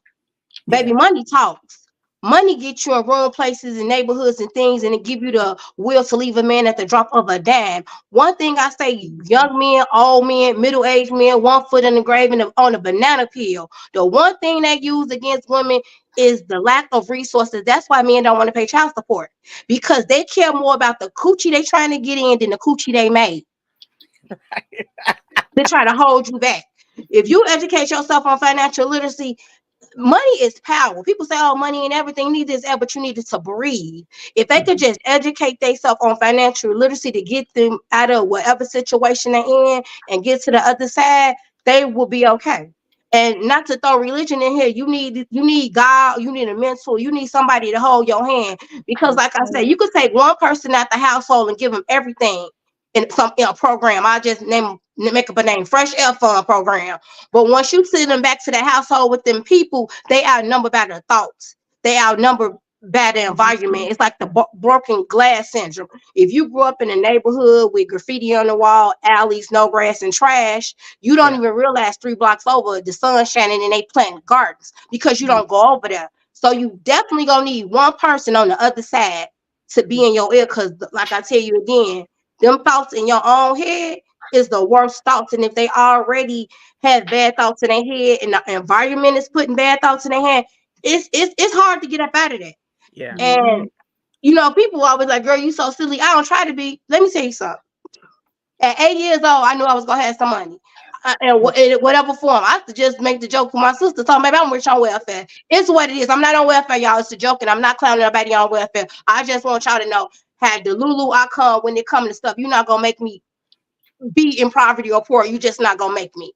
Baby, Yeah. money talks. Money gets you in wrong places and neighborhoods and things, and it give you the will to leave a man at the drop of a dime. One thing I say, young men, old men, middle-aged men, one foot in the grave and on a banana peel. The one thing they use against women is the lack of resources. That's why men don't want to pay child support because they care more about the coochie they trying to get in than the coochie they made. They try to hold you back. If you educate yourself on financial literacy, money is power. People say, oh, money and everything. You need this, but you need it to breathe. If they could just educate themselves on financial literacy to get them out of whatever situation they're in and get to the other side, they will be okay. And not to throw religion in here, you need God, you need a mentor, you need somebody to hold your hand. Because like I said, you could take one person out the household and give them everything in a program. I just make up a name, Fresh Air Fund program. But once you send them back to the household with them people, they outnumbered by their thoughts. They outnumbered by the environment. It's like the broken glass syndrome. If you grew up in a neighborhood with graffiti on the wall, alleys, no grass, and trash, you don't even realize 3 blocks over the sun's shining and they planting gardens because you don't go over there. So you definitely gonna need one person on the other side to be in your ear. Because like I tell you again, them thoughts in your own head is the worst thoughts. And if they already have bad thoughts in their head and the environment is putting bad thoughts in their head, it's hard to get up out of that. Yeah. And people always like, girl, you so silly. I don't try to be. Let me tell you something. At 8 years old, I knew I was gonna have some money. In whatever form. I used to just make the joke with my sister, talking, maybe I'm rich on welfare. It's what it is. I'm not on welfare, y'all. It's a joke, and I'm not clowning nobody on welfare. I just want y'all to know, had the Lulu I come when it comes to stuff, you're not gonna make me be in poverty or poor. You just not gonna make me.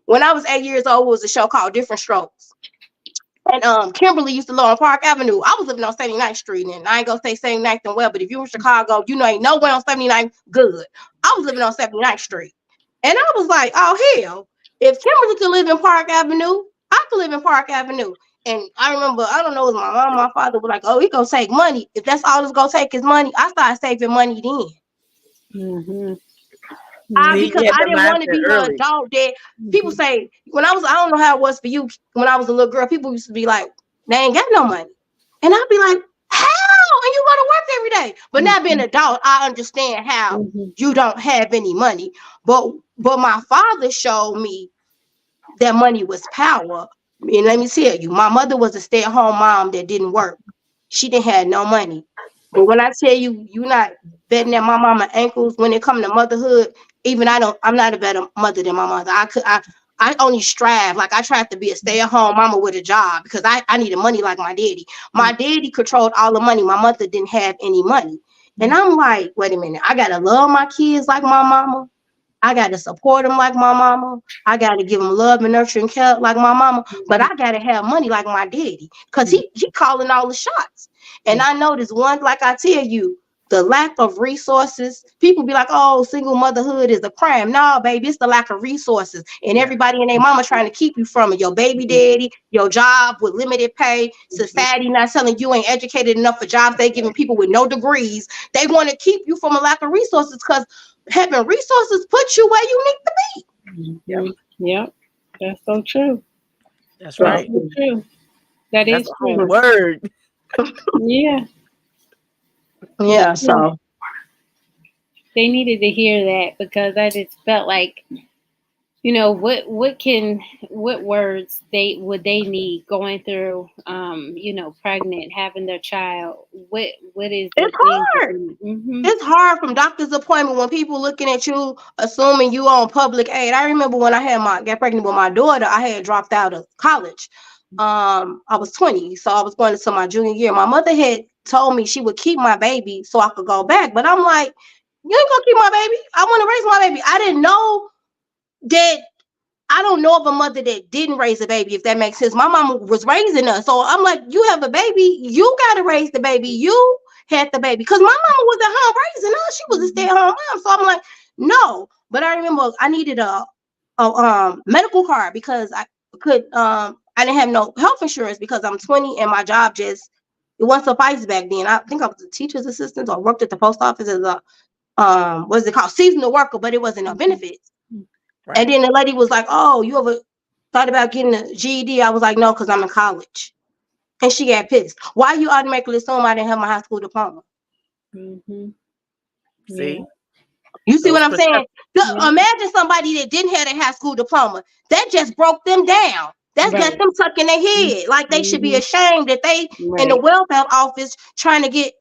When I was 8 years old, it was a show called Different Strokes. And Kimberly used to live on Park Avenue. I was living on 79th Street, and I ain't gonna say 79th and well, but if you were in Chicago, ain't nowhere on 79th good. I was living on 79th Street. And I was like, oh hell, if Kimberly could live in Park Avenue, I could live in Park Avenue. And I remember, I don't know, it was my mom, my father was like, oh, he gonna take money. If that's all it's gonna take is money, I started saving money then. Because I didn't want to be the adult that people say, I don't know how it was for you when I was a little girl, people used to be like, they ain't got no money. And I'd be like, how? And you go to work every day. But now being an adult, I understand how you don't have any money. But my father showed me that money was power. And let me tell you, my mother was a stay-at-home mom that didn't work. She didn't have no money. But when I tell you, you're not betting at my mama ankles when it comes to motherhood. Even I'm not a better mother than my mother. I only strive. Like, I tried to be a stay-at-home mama with a job because I needed money like my daddy. My daddy controlled all the money. My mother didn't have any money. And I'm like, wait a minute. I got to love my kids like my mama. I got to support them like my mama. I got to give them love and nurture and care like my mama. But I got to have money like my daddy because he calling all the shots. And I noticed one, like I tell you, the lack of resources. People be like, oh, single motherhood is a crime. No, baby, it's the lack of resources. And everybody and their mama trying to keep you from it. Your baby daddy, your job with limited pay, society not telling you ain't educated enough for jobs. They giving people with no degrees. They want to keep you from a lack of resources because having resources put you where you need to be. Yep. That's so true. That's right. So true. That's a whole word. Yeah, so they needed to hear that because I just felt like, what words would they need going through, pregnant, having their child. What is it's hard. It's hard from doctor's appointment when people looking at you assuming you on public aid. I remember when I got pregnant with my daughter, I had dropped out of college. I was 20, so I was going into my junior year. My mother had told me she would keep my baby so I could go back, but I'm like, you ain't gonna keep my baby. I want to raise my baby. I didn't know that. I don't know of a mother that didn't raise a baby, if that makes sense. My mama was raising us, so I'm like, you have a baby, you gotta raise the baby. You had the baby because my mama was at home raising us. She was a stay-at-home mom, so I'm like, no. But I remember I needed a medical card because I didn't have no health insurance because I'm 20 and my job it wasn't suffice back then. I think I was a teacher's assistant or worked at the post office as a what's it called, seasonal worker, but it wasn't no benefits. Right. And then the lady was like, oh, you ever thought about getting a GED? I was like, no, because I'm in college. And she got pissed. Why you automatically assume I didn't have my high school diploma? See? You see what I'm saying? Imagine somebody that didn't have a high school diploma. That just broke them down. That's got them tuck in their head. Like they should be ashamed that they in the welfare office trying to get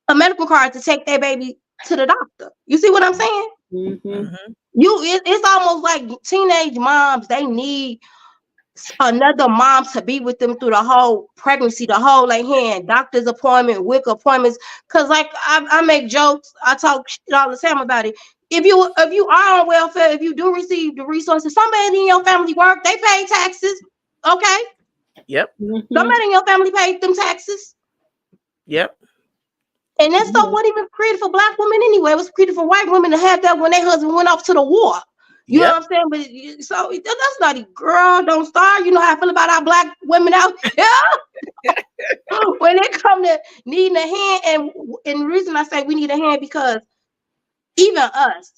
a medical card to take their baby to the doctor. You see what I'm saying? It's almost like teenage moms, they need another mom to be with them through the whole pregnancy, the whole like hand, doctor's appointment, WIC appointments. Cause like I make jokes, I talk shit all the time about it. If you are on welfare, if you do receive the resources, somebody in your family work, they pay taxes. Okay. Yep. Mhm. Somebody in your family paid them taxes. Yep. And that stuff wasn't even created for black women anyway. It was created for white women to have that when their husband went off to the war. You know Yep. what I'm saying? But so that's not a girl. Don't start. You know how I feel about our black women out here when it come to needing a hand. And the reason I say we need a hand because even us,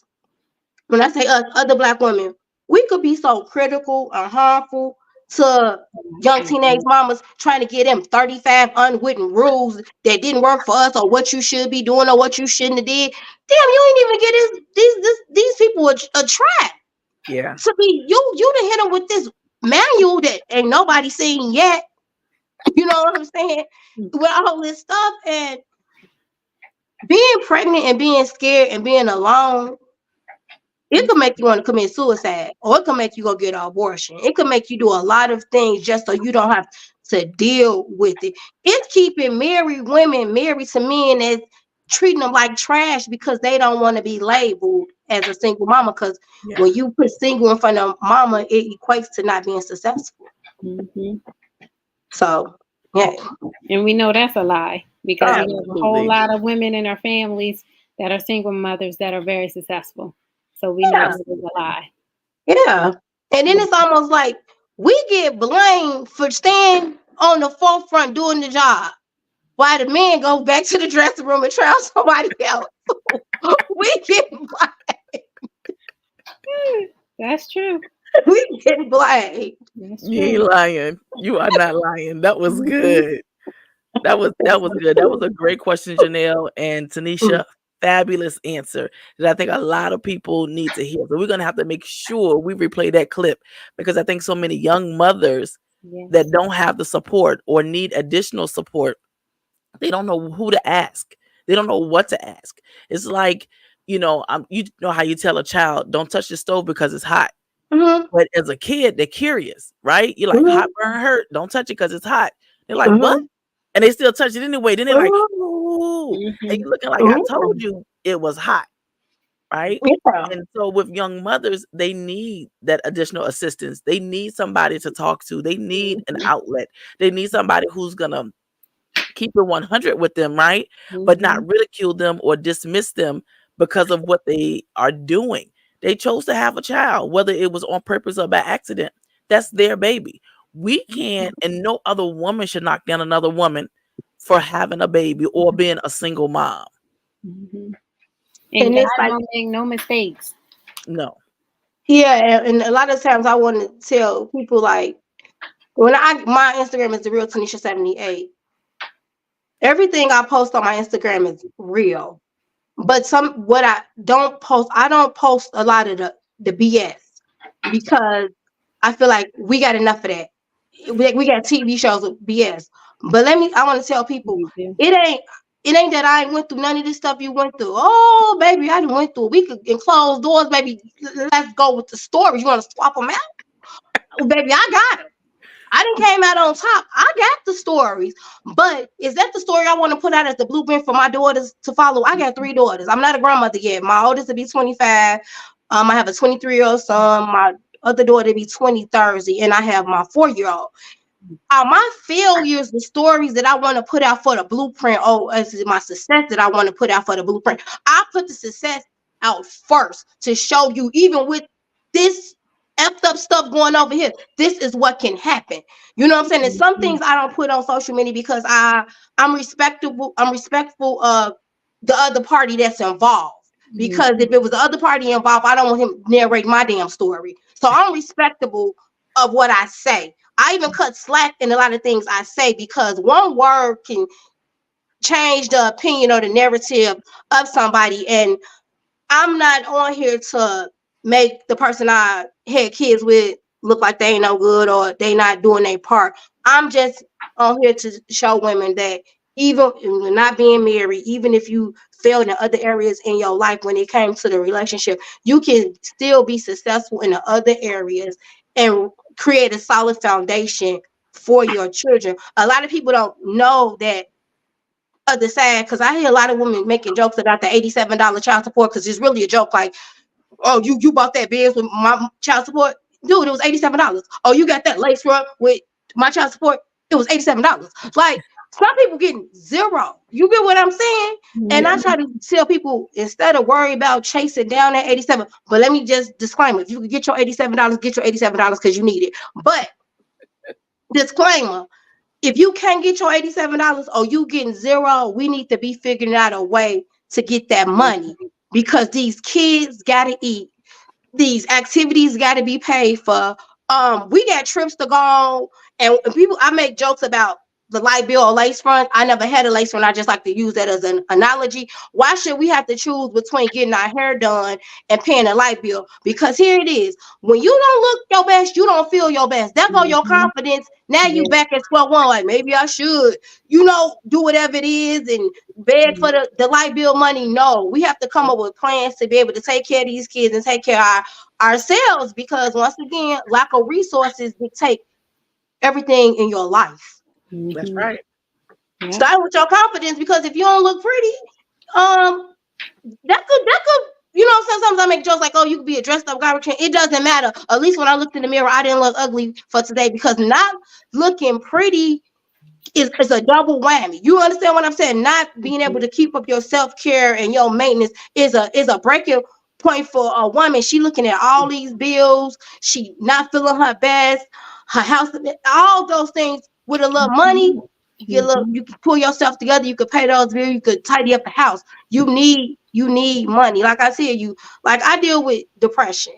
when I say us, other black women, we could be so critical and harmful to young teenage mamas trying to get them 35 unwritten rules that didn't work for us or what you should be doing or what you shouldn't have did. Damn, you ain't even get these people a try Yeah. to be you to hit them with this manual that ain't nobody seen yet. You know what I'm saying? With all this stuff and being pregnant and being scared and being alone, it could make you want to commit suicide, or it could make you go get an abortion. It could make you do a lot of things just so you don't have to deal with it. It's keeping married women married to men that's treating them like trash because they don't want to be labeled as a single mama. Because Yeah. when you put single in front of mama, it equates to not being successful. Mhm. So, yeah. And we know that's a lie because we have a whole Absolutely. lot of women in our families that are single mothers that are very successful. So we know Yeah. that is a lie. Yeah. And then it's almost like we get blamed for staying on the forefront doing the job. While the men go back to the dressing room and try out somebody else. we get That's true. we get blamed. That's You true. ain't lying. You are not lying. That was good. That was good. That was a great question, Janelle and Tanisha. Fabulous answer that I think a lot of people need to hear. So we're gonna have to make sure we replay that clip because I think so many young mothers Yes. that don't have the support or need additional support, they don't know who to ask. They don't know what to ask. It's like, you know how you tell a child, don't touch the stove because it's hot. Mm-hmm. But as a kid, they're curious, right? You're like, hot Mm-hmm. burn hurt. Don't touch it because it's hot. They're like, what? Mm-hmm. And they still touch it anyway. Then they're like, Mm-hmm. ooh. And Mhm. you're looking like, I told you it was hot, right? Yeah. And so with young mothers, they need that additional assistance. They need somebody to talk to. They need an outlet. They need somebody who's going to keep it 100 with them, right? But not Mhm. ridicule them or dismiss them because of what they are doing. They chose to have a child, whether it was on purpose or by accident. That's their baby. We can't, and no other woman should knock down another woman for having a baby or being a single mom. Mhm. And And God it's like, don't make no mistakes. No. yeah, and a lot of times I want to tell people like my Instagram is the real Tanisha 78. Everything I post on my Instagram is real. But what I don't post a lot of the BS because I feel like we got enough of that. We got TV shows with BS. But I want to tell people We do. it ain't that I ain't went through none of this stuff you went through. Oh, baby, I done went through. We could in closed doors, baby. Let's go with the stories. You want to swap them out? Oh, baby, I got them. I didn't came out on top. I got the stories, but is that the story I want to put out as the blueprint for my daughters to follow? I got 3 daughters. I'm not a grandmother yet. My oldest will be 25. I have a 23-year-old son. My other daughter will be 20 Thursday, and I have my 4-year-old. Are my failures the stories that I want to put out for the blueprint? Oh, is it my success that I want to put out for the blueprint? I put the success out first to show you, even with this effed up stuff going over here, this is what can happen. You know what I'm saying? And some things I don't put on social media because I'm respectable. I'm respectful of the other party that's involved. Because if it was the other party involved, I don't want him narrate my damn story. So I'm respectable of what I say. I even cut slack in a lot of things I say because one word can change the opinion or the narrative of somebody. And I'm not on here to make the person I had kids with look like they ain't no good or they not doing their part. I'm just on here to show women that even not being married, even if you failed in other areas in your life when it came to the relationship, you can still be successful in the other areas. And create a solid foundation for your children. A lot of people don't know that other side, because I hear a lot of women making jokes about the $87 child support, because it's really a joke. Like, oh, you bought that Benz with my child support, dude. It was $87. Oh, you got that lace front with my child support. It was $87. Like, some people getting zero. You get what I'm saying? And I try to tell people, instead of worry about chasing down that 87. But let me just disclaimer: if you can get your $87, get your $87 because you need it. But disclaimer: if you can't get your $87 or you getting zero, we need to be figuring out a way to get that money, because these kids gotta eat. These activities gotta be paid for. We got trips to go on, and people, I make jokes about the light bill or lace front. I never had a lace front. I just like to use that as an analogy. Why should we have to choose between getting our hair done and paying a light bill? Because here it is. When you don't look your best, you don't feel your best. There go your confidence. Now you back at square one. Like, maybe I should, do whatever it is and beg for the light bill money. No, we have to come up with plans to be able to take care of these kids and take care of ourselves. Because once again, lack of resources dictate everything in your life. That's right. Start with your confidence, because if you don't look pretty, that could, sometimes I make jokes like, oh, you could be a dressed up garbage can. It doesn't matter. At least when I looked in the mirror, I didn't look ugly for today, because not looking pretty is a double whammy. You understand what I'm saying? Not being able to keep up your self-care and your maintenance is a breaking point for a woman. She looking at all these bills. She not feeling her best. Her house, all those things. With a little money, you can pull yourself together. You could pay those bills. You could tidy up the house. You need money. Like I said, I deal with depression,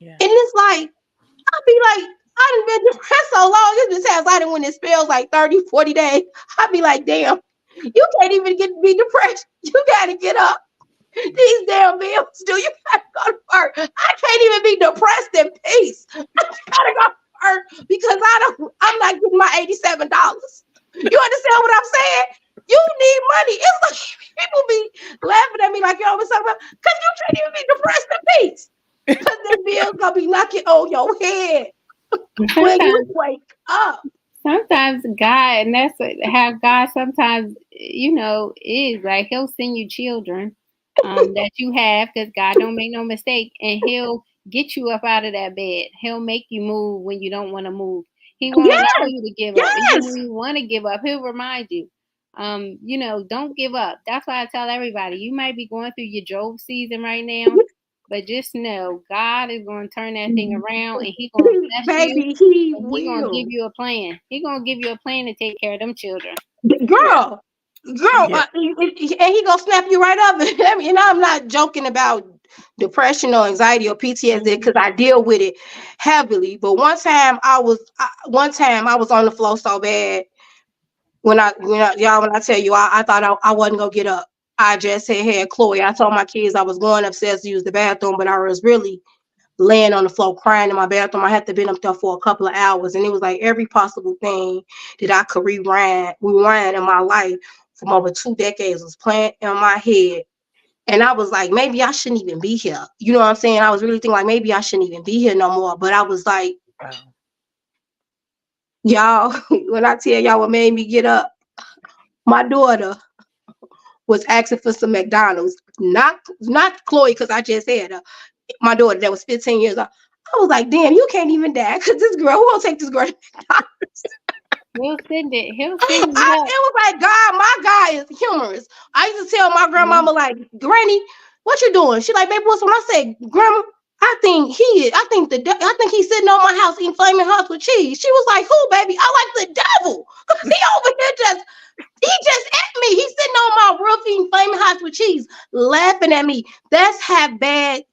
and it's like I be like, I done been depressed so long. It's been times I done when it spells like 30, 40 days. I be like, damn, you can't even be depressed. You gotta get up. These damn bills, do you gotta go to work? I can't even be depressed in peace. I gotta go because I'm not getting my $87. You understand what I'm saying? You need money. It's like people be laughing at me like you always talking about, because you can't even be depressed in peace. Because the bill's gonna be knocking on your head when you wake up. Sometimes God, and that's how God sometimes, is like, he'll send you children that you have, because God don't make no mistake, and he'll get you up out of that bed. He'll make you move when you don't want to move. He won't allow you to give up. Even when you want to give up, he'll remind you, don't give up. That's why I tell everybody, you might be going through your Job season right now, but just know God is going to turn that thing around, and he's going to bless you. He's going to give you a plan. He's going to give you a plan to take care of them children. Girl, and he gonna snap you right up. And I'm not joking about depression or anxiety or PTSD, because I deal with it heavily. But one time I was on the floor so bad, when I tell you I thought I wasn't gonna get up. I just had Chloe. I told my kids I was going upstairs to use the bathroom, but I was really laying on the floor crying in my bathroom. I had to been up there for a couple of hours, and it was like every possible thing that I could rewind in my life from over 2 decades was playing in my head. And I was like, maybe I shouldn't even be here. You know what I'm saying? I was really thinking like, maybe I shouldn't even be here no more. But I was like, y'all, when I tell y'all what made me get up, my daughter was asking for some McDonald's. Not Chloe, because I just had her. My daughter that was 15 years old. I was like, damn, you can't even die, because this girl, who will take this girl to McDonald's? He'll send it. It was like, God, my God is humorous. I used to tell my grandmama, like, Granny, what you doing? She like, baby, what's when I say, Grandma, I think he's sitting on my house eating flaming hots with cheese. She was like, who, baby? I like the devil. He over here he just at me. He's sitting on my roof eating flaming hots with cheese, laughing at me. That's how bad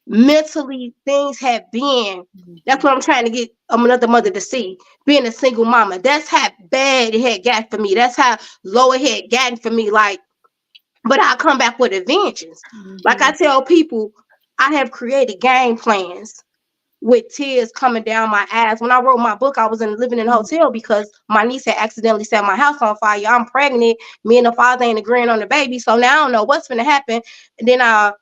mentally things have been. That's what I'm trying to get another mother to see. Being a single mama, that's how bad it had got for me. That's how low it had gotten for me. Like, but I'll come back with a vengeance. Like I tell people, I have created game plans with tears coming down my eyes. When I wrote my book, I was living in a hotel because my niece had accidentally set my house on fire. I'm pregnant. Me and the father ain't agreeing on the baby. So now I don't know what's going to happen. And then I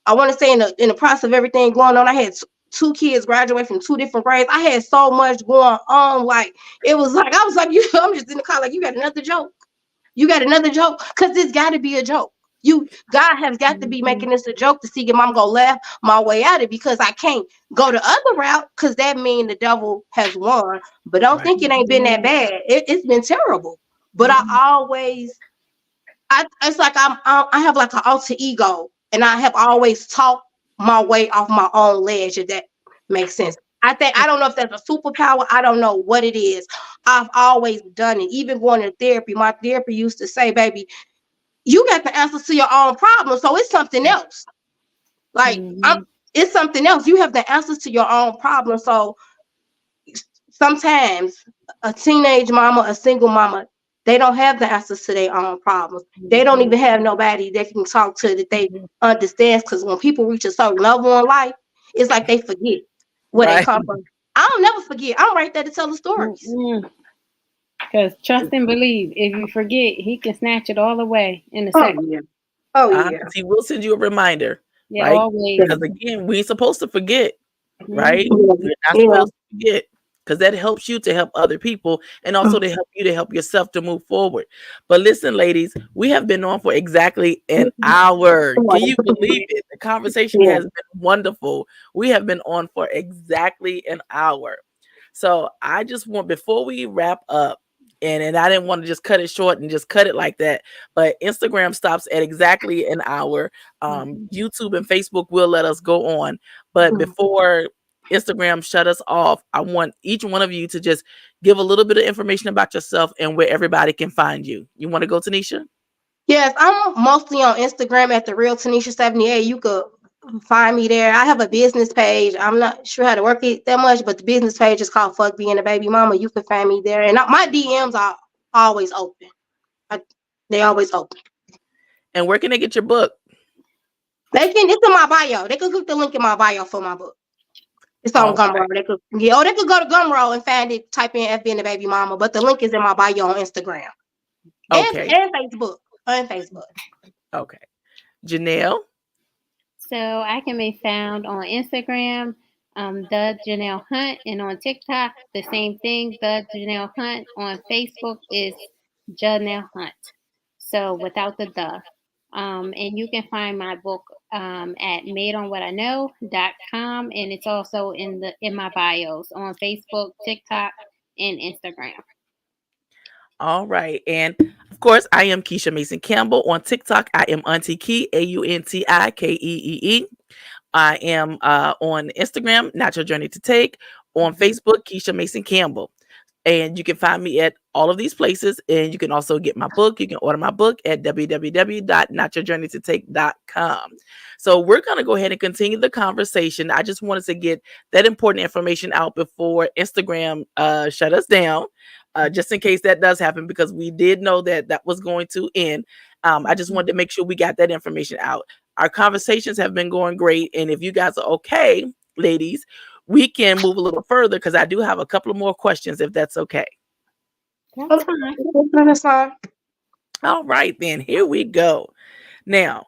want to say in the process of everything going on, I had two kids graduate from two different grades. I had so much going on. Like, it was like, I was like, I'm just in the car, like, you got another joke. You got another joke? Because it's got to be a joke. God has got to be Mhm. making this a joke to see if I'm gonna laugh my way out of it, because I can't go the other route, because that means the devil has won. But don't Right. think it ain't been that bad. It's been terrible. But I Mhm. always, it's like I have like an alter ego, and I have always talked my way off my own ledge. If that makes sense. I don't know if that's a superpower. I don't know what it is. I've always done it. Even going to therapy, my therapist used to say, "Baby, you got the answers to your own problems, so it's something else. Like, Mhm. it's something else. You have the answers to your own problems." So sometimes a teenage mama, a single mama, they don't have the answers to their own problems. They don't Mhm. even have nobody they can talk to that they Mhm. understand. Because when people reach a certain level in life, it's like they forget where they Right. come from. I don't never forget. I'm right there to tell the stories. Because trust and believe, if you forget, he can snatch it all away in a Oh second. yeah. Oh yeah. 'Cause he will send you a reminder, Yeah, right? always. Because again, we ain't supposed to forget, right? Mhm. We're not Yeah. supposed to forget, because that helps you to help other people, and also to help you to help yourself to move forward. But listen, ladies, we have been on for exactly an hour. Can you believe it? The conversation Yeah. has been wonderful. We have been on for exactly an hour. So I just want, before we wrap up, and I didn't want to just cut it short and just cut it like that, but Instagram stops at exactly an hour. Mhm. YouTube and Facebook will let us go on, but before Instagram shut us off, I want each one of you to just give a little bit of information about yourself and where everybody can find you. You want to go, Tanisha? Yes, I'm mostly on Instagram at the real Tanisha 78. You could find me there. I have a business page. I'm not sure how to work it that much, but the business page is called Fuck Being a Baby Mama. You can find me there. And my DMs are always open. I, they always open. And where can they get your book? It's in my bio. They could click the link in my bio for my book. It's on All Gumroad. right. They could go to Gumroad and find it, type in F Being a Baby Mama, but the link is in my bio on Instagram. Okay. And Facebook. And Facebook. Okay. Janelle. So I can be found on Instagram, the Janelle Hunt, and on TikTok, the same thing, the Janelle Hunt. On Facebook is Janelle Hunt. So without the. And you can find my book at madeonwhatiknow.com, and it's also in my bios on Facebook, TikTok, and Instagram. All right. And of course, I am Keisha Mason Campbell. On TikTok, I am Auntie Key, AUNTIKEEE. I am on Instagram, Not Your Journey to Take. On Mhm. Facebook, Keisha Mason Campbell. And you can find me at all of these places. And you can also get my book. You can order my book at www.notyourjourneytotake.com. So we're going to go ahead and continue the conversation. I just wanted to get that important information out before Instagram shut us down, just in case that does happen, because we did know that that was going to end. I just wanted to make sure we got that information out. Our conversations have been going great. And if you guys are okay, ladies, we can move a little further, because I do have a couple of more questions, if that's okay. That's fine. That's fine. All right, then here we go. Now,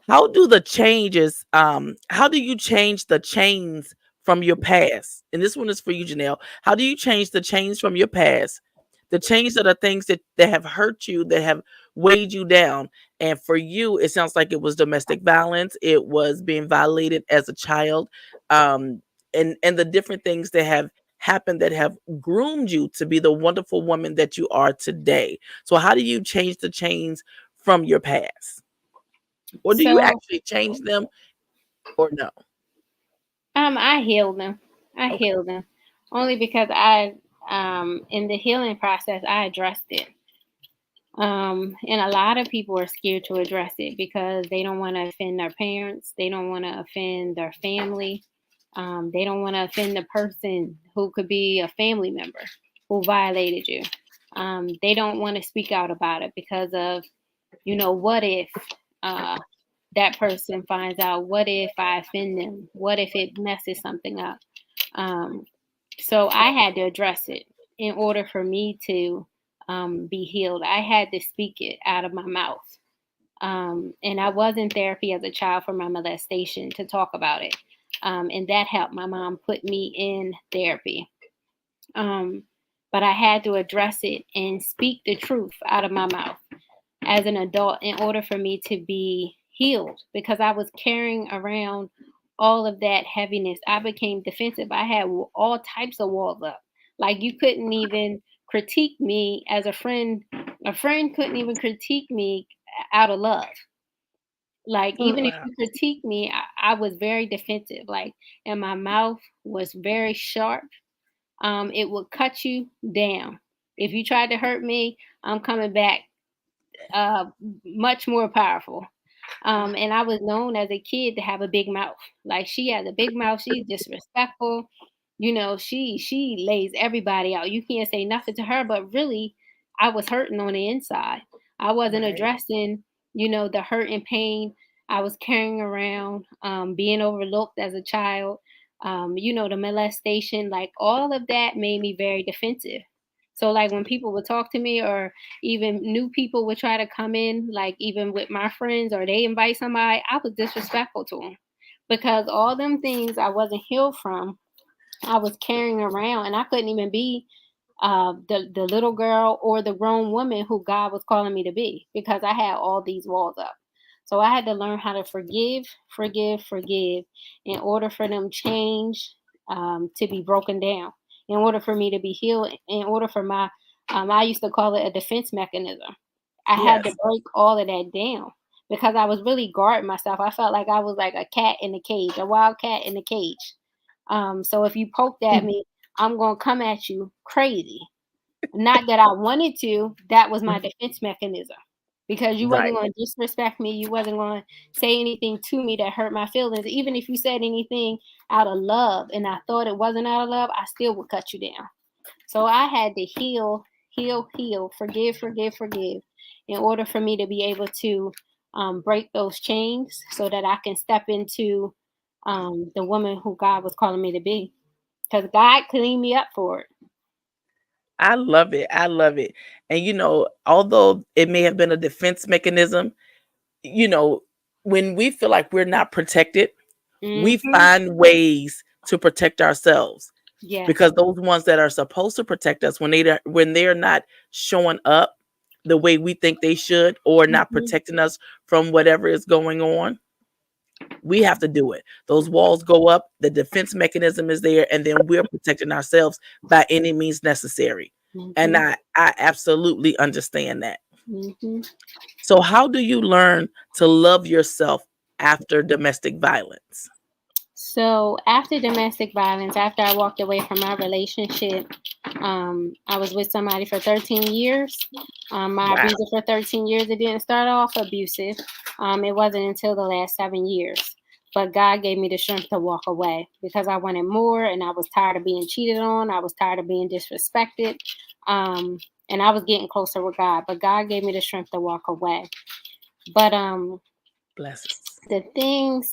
how do the changes, how do you change the chains from your past? And this one is for you, Janelle. How do you change the chains from your past? The chains are the things that have hurt you, that have weighed you down. And for you, it sounds like it was domestic violence. It was being violated as a child. Um, and the different things that have happened that have groomed you to be the wonderful woman that you are today. So how do you change the chains from your past? Or do you So actually change them, or no? I healed them. I Okay. healed them only because I in the healing process I addressed it. And a lot of people are scared to address it because they don't want to offend their parents. They don't want to offend their family. They don't want to offend the person who could be a family member who violated you. They don't want to speak out about it because of, what if uh, that person finds out? What if I offend them? What if it messes something up? Um, so I had to address it in order for me to be healed. I had to speak it out of my mouth. And I was in therapy as a child for my molestation to talk about it. And that helped. My mom put me in therapy. Um, but I had to address it and speak the truth out of my mouth as an adult in order for me to be healed, because I was carrying around all of that heaviness. I became defensive. I had all types of walls up. Like, you couldn't even critique me as a friend. A friend couldn't even critique me out of love. Like, Mm. even if Wow. you critique me, I was very defensive. Like, and my mouth was very sharp. It would cut you down. If you tried to hurt me, I'm coming back uh, much more powerful. And I was known as a kid to have a big mouth. Like, she has a big mouth. She's disrespectful. She lays everybody out. You can't say nothing to her, but really, I was hurting on the inside. I wasn't Right. addressing, the hurt and pain I was carrying around, being overlooked as a child, the molestation, like all of that made me very defensive. So, like, when people would talk to me, or even new people would try to come in, like even with my friends, or they invite somebody, I was disrespectful to them, because all them things I wasn't healed from, I was carrying around, and I couldn't even be the little girl or the grown woman who God was calling me to be, because I had all these walls up. So I had to learn how to forgive, forgive, forgive, in order for them change, to be broken down, in order for me to be healed, in order for my, I used to call it a defense mechanism. I had to Yes. break all of that down, because I was really guarding myself. I felt like I was like a cat in a cage, a wild cat in a cage. So if you poked at me, I'm gonna come at you crazy. Not that I wanted to. That was my defense mechanism, because you wasn't Right. going to disrespect me. You wasn't going to say anything to me that hurt my feelings. Even if you said anything out of love, and I thought it wasn't out of love, I still would cut you down. So I had to heal, heal, heal, forgive, forgive, forgive, in order for me to be able to break those chains, so that I can step into the woman who God was calling me to be. Because God cleaned me up for it. I love it. I love it. And although it may have been a defense mechanism, you know, when we feel like we're not protected, we Hmm. find ways to protect ourselves, Yes. because those ones that are supposed to protect us, when they're not showing up the way we think they should, or not Hmm. protecting us from whatever is going on, we have to do it. Those walls go up, the defense mechanism is there, and then we're protecting ourselves by any means necessary. And Hmm. I absolutely understand that. Hmm. So how do you learn to love yourself after domestic violence? So after domestic violence, after I walked away from my relationship, I was with somebody for 13 years. My Wow. abuser for 13 years. It didn't start off abusive. It wasn't until the last 7 years. But God gave me the strength to walk away, because I wanted more, and I was tired of being cheated on. I was tired of being disrespected. Um, and I was getting closer with God. But God gave me the strength to walk away. But Blessings. the things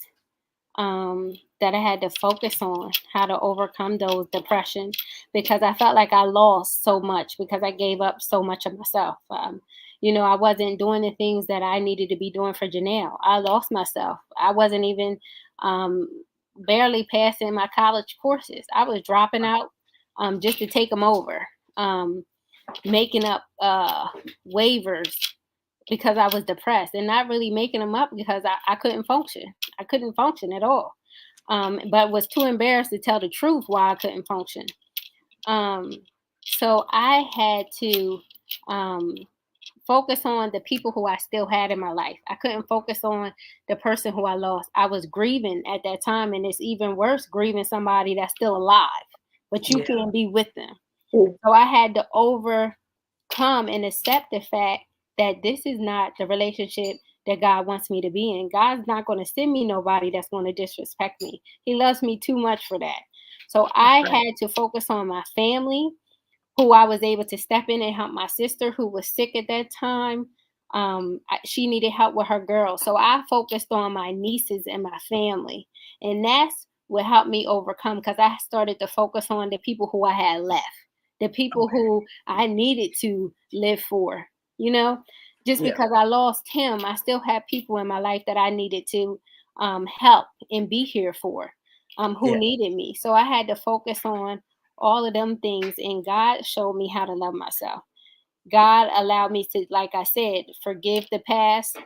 that I had to focus on, how to overcome those depression, because I felt like I lost so much, because I gave up so much of myself. I wasn't doing the things that I needed to be doing for Janelle. I lost myself. I wasn't even um, barely passing my college courses. I was dropping out just to take them over, um, making up waivers because I was depressed, and not really making them up because I couldn't function. I couldn't function at all. But was too embarrassed to tell the truth why I couldn't function. Um, so I had to um, focus on the people who I still had in my life. I couldn't focus on the person who I lost. I was grieving at that time, and it's even worse grieving somebody that's still alive, but you Yeah. can't be with them. Mm. So I had to overcome and accept the fact that this is not the relationship that God wants me to be in. God's not going to send me nobody that's going to disrespect me. He loves me too much for that. So That's I right. had to focus on my family, who I was able to step in and help. My sister, who was sick at that time, she needed help with her girl. So I focused on my nieces and my family. And that's what helped me overcome, because I started to focus on the people who I had left, the people Okay. who I needed to live for. You know, just Yeah. because I lost him, I still had people in my life that I needed to help and be here for. who Yeah. needed me. So I had to focus on all of them things, and God showed me how to love myself. God allowed me to, like I said, forgive the past,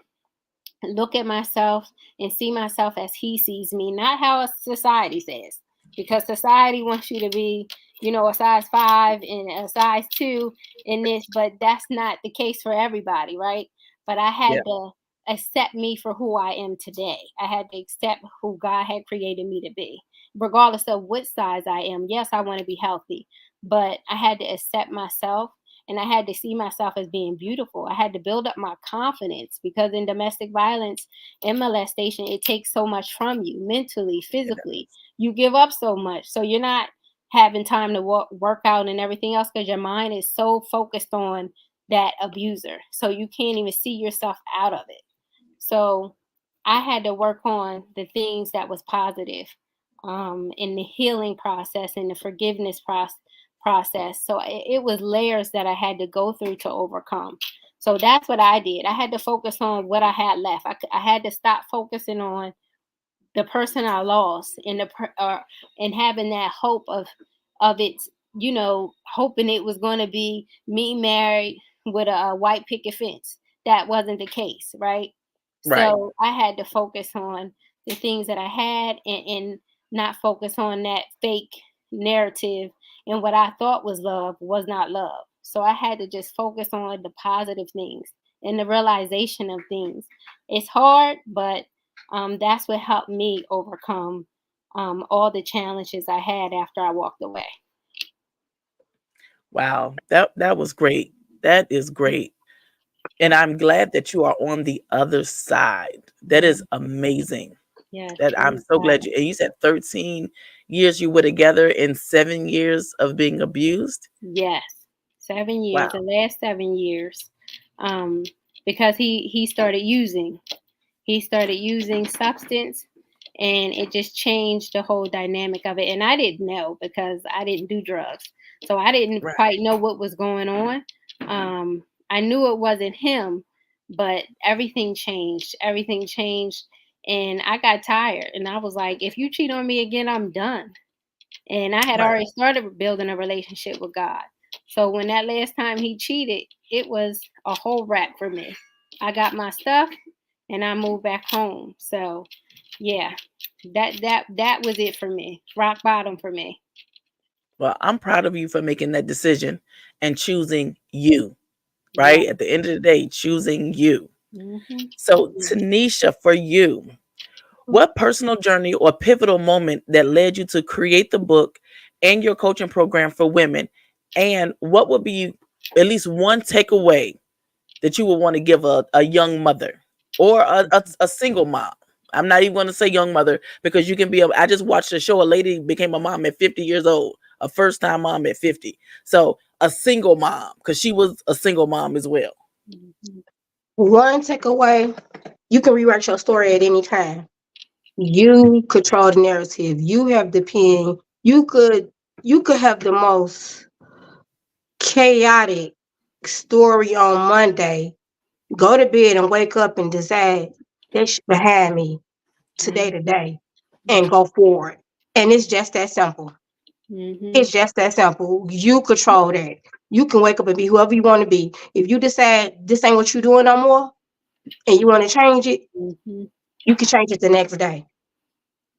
look at myself and see myself as he sees me, not how society says. Because society wants you to be, a size 5 and a size 2 in this, but that's not the case for everybody, right? But I Yeah. had to accept me for who I am today. I had to accept who God had created me to be, regardless of what size I am. Yes, I want to be healthy, but I had to accept myself, and I had to see myself as being beautiful. I had to build up my confidence, because in domestic violence and molestation, it takes so much from you mentally, It physically. You give up so much. So you're not having time to work out and everything else, because your mind is so focused on that abuser. So you can't even see yourself out of it. So I had to work on the things that was positive, in the healing process and the forgiveness process. So it was layers that I had to go through to overcome. So that's what I did. I had to focus on what I had left. I had to stop focusing on the person I lost, and and having that hope of it, hoping it was going to be me married with a white picket fence. That wasn't the case, right? right. So I had to focus on the things that I had, and not focus on that fake narrative, and what I thought was love was not love. So I had to just focus on the positive things and the realization of things. It's hard, but that's what helped me overcome all the challenges I had after I walked away. Wow. That was great. That is great. And I'm glad that you are on the other side. That is Mhm. amazing. Yes, That I'm praise so God. glad you, and you said 13 years you were together and 7 years of being abused. Yes, 7 years, Wow. the last 7 years, um, because he started using substance, and it just changed the whole dynamic of it. And I didn't know, because I didn't do drugs, so I didn't Right. quite know what was going on. I knew it wasn't him, but everything changed, and I got tired, and I was like, if you cheat on me again, I'm done. And I had Right. already started building a relationship with God. So when that last time he cheated, it was a whole wrap for me. I got my stuff and I moved back home. So yeah, that was it for me. Rock bottom for me. Well, I'm proud of you for making that decision and choosing you, Yeah. right? At the end of the day, choosing you. Hmm. So, Tanisha, for you, what personal journey or pivotal moment that led you to create the book and your coaching program for women? And what would be at least one takeaway that you would want to give a young mother or a single mom? I'm not even going to say young mother, because you can be I just watched a show. A lady became a mom at 50 years old, a first time mom at 50. So a single mom, because she was a single mom as well. Hmm. One takeaway: you can rewrite your story at any time. You control the narrative. You have the pen. You could have the most chaotic story on Monday. Go to bed and wake up and decide that's behind me today, and go forward. And it's just that simple. Hmm. It's just that simple. You control that. You can wake up and be whoever you want to be. If you decide this ain't what you're doing no more and you want to change it, Hmm. you can change it the next day.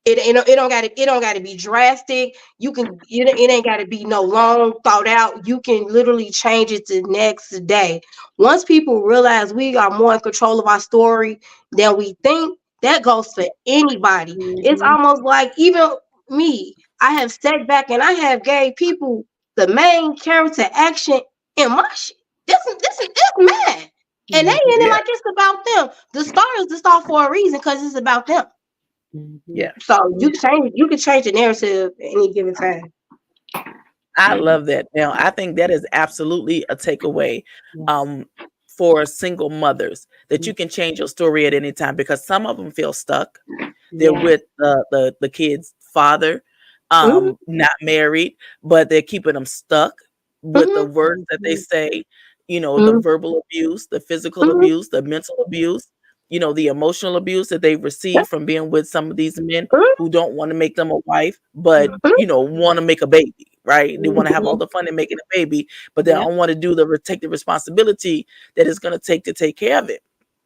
It don't got to be drastic. It ain't got to be no long thought out. You can literally change it the next day. Once people realize we are more in control of our story than we think, that goes for anybody. It's Hmm. almost like even me. I have stepped back and I have gave people the main character action in my shit. This mad. And they in it Yeah. like it's about them. The star is the star for a reason, because it's about them. Hmm. Yeah. So you can change the narrative at any given time. I love that. Now, I think that is absolutely a takeaway, Yeah. um, for single mothers, that Yeah. you can change your story at any time, because some of them feel stuck. They're Yeah. with the kid's father, Mhm, not married, but they're keeping them stuck with the mhm, words that they Mhm. say, the mhm, verbal abuse, the physical mhm, abuse, the mental abuse. the emotional abuse that they've received from being with some of these men Mhm. who don't want to make them a wife, but want to make a baby, right? They want to have all Mhm. the fun in making a baby, but they Yep. don't want to take the responsibility that it's going to take care of it.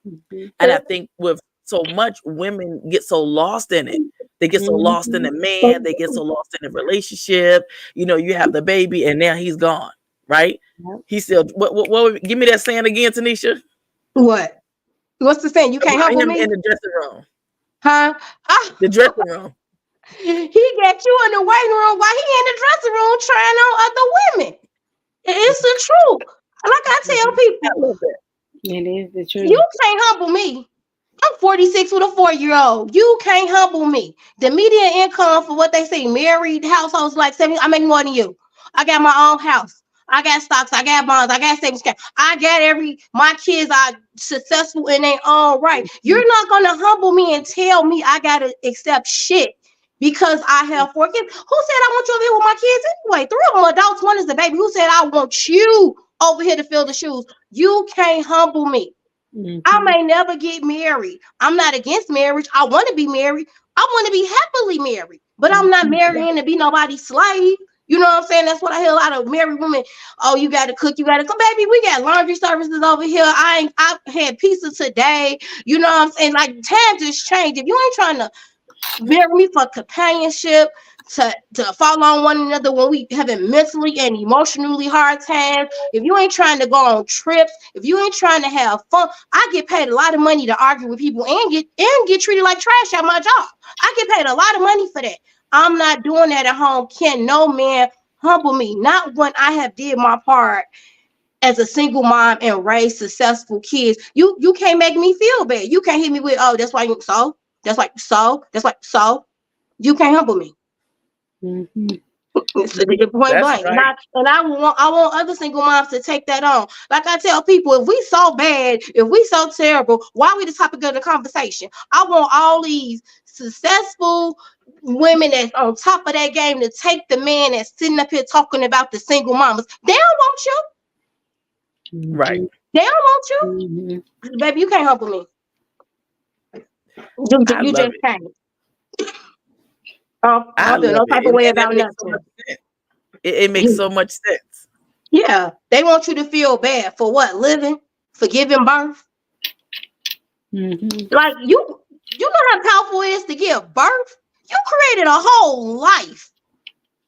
Mhm. And I think with so much, women get so lost in it. They get so lost in the Mhm. man. They get so lost in the relationship. You have the baby, and now he's gone, right? Yep. He said, give me that saying again, Tanisha. What? What's the saying? You can't About humble him me? in the dressing room. Huh? Ah, The dressing room. he got you in the waiting room while he in the dressing room trying on other women. It's the truth. Like I tell I people, love that. It is the you truth. can't humble me. I'm 46 with a 4-year-old. You can't humble me. The median income for what they say married households like 70. I make more than you. I got my own house. I got stocks. I got bonds. I got savings account. I got my kids are successful in their own right. You're not gonna humble me and tell me I gotta accept shit because I have 4 kids. Who said I want you over here with my kids anyway? 3 of them adults. One is the baby. Who said I want you over here to fill the shoes? You can't humble me. I Mhm. may never get married. I'm not against marriage. I want to be married. I want to be happily married, but I'm not Mhm. marrying to be nobody's slave. You know what I'm saying? That's what I hear a lot of married women. Oh, you got to cook. You got to cook, baby. We got laundry services over here. I had pizza today. You know what I'm saying? Like time just changed. If you ain't trying to marry me for companionship, to follow on one another when we having mentally and emotionally hard times. If you ain't trying to go on trips, if you ain't trying to have fun, I get paid a lot of money to argue with people and get treated like trash at my job. I get paid a lot of money for that. I'm not doing that at home. Can no man humble me? Not when I have did my part as a single mom and raised successful kids. You can't make me feel bad. You can't hit me with, oh, that's why you so. That's why. You can't humble me. Mhm. It's a point That's blank. And right. I want other single moms to take that on. Like I tell people, if we so bad, if we so terrible, why are we the topic of the conversation? I want all these successful women that's on top of that game to take the man that's sitting up here talking about the single mamas. They don't want you. Right. Mhm. They don't want Mhm. you. Baby, you can't humble me. I You love just it. can't. I I don't feel love no it. type of And, way and it about makes so nothing. much sense. It makes so much sense. Yeah, they want you to feel bad for what? Living, for giving birth. Mhm. Like you know how powerful it is to give birth. You created a whole life.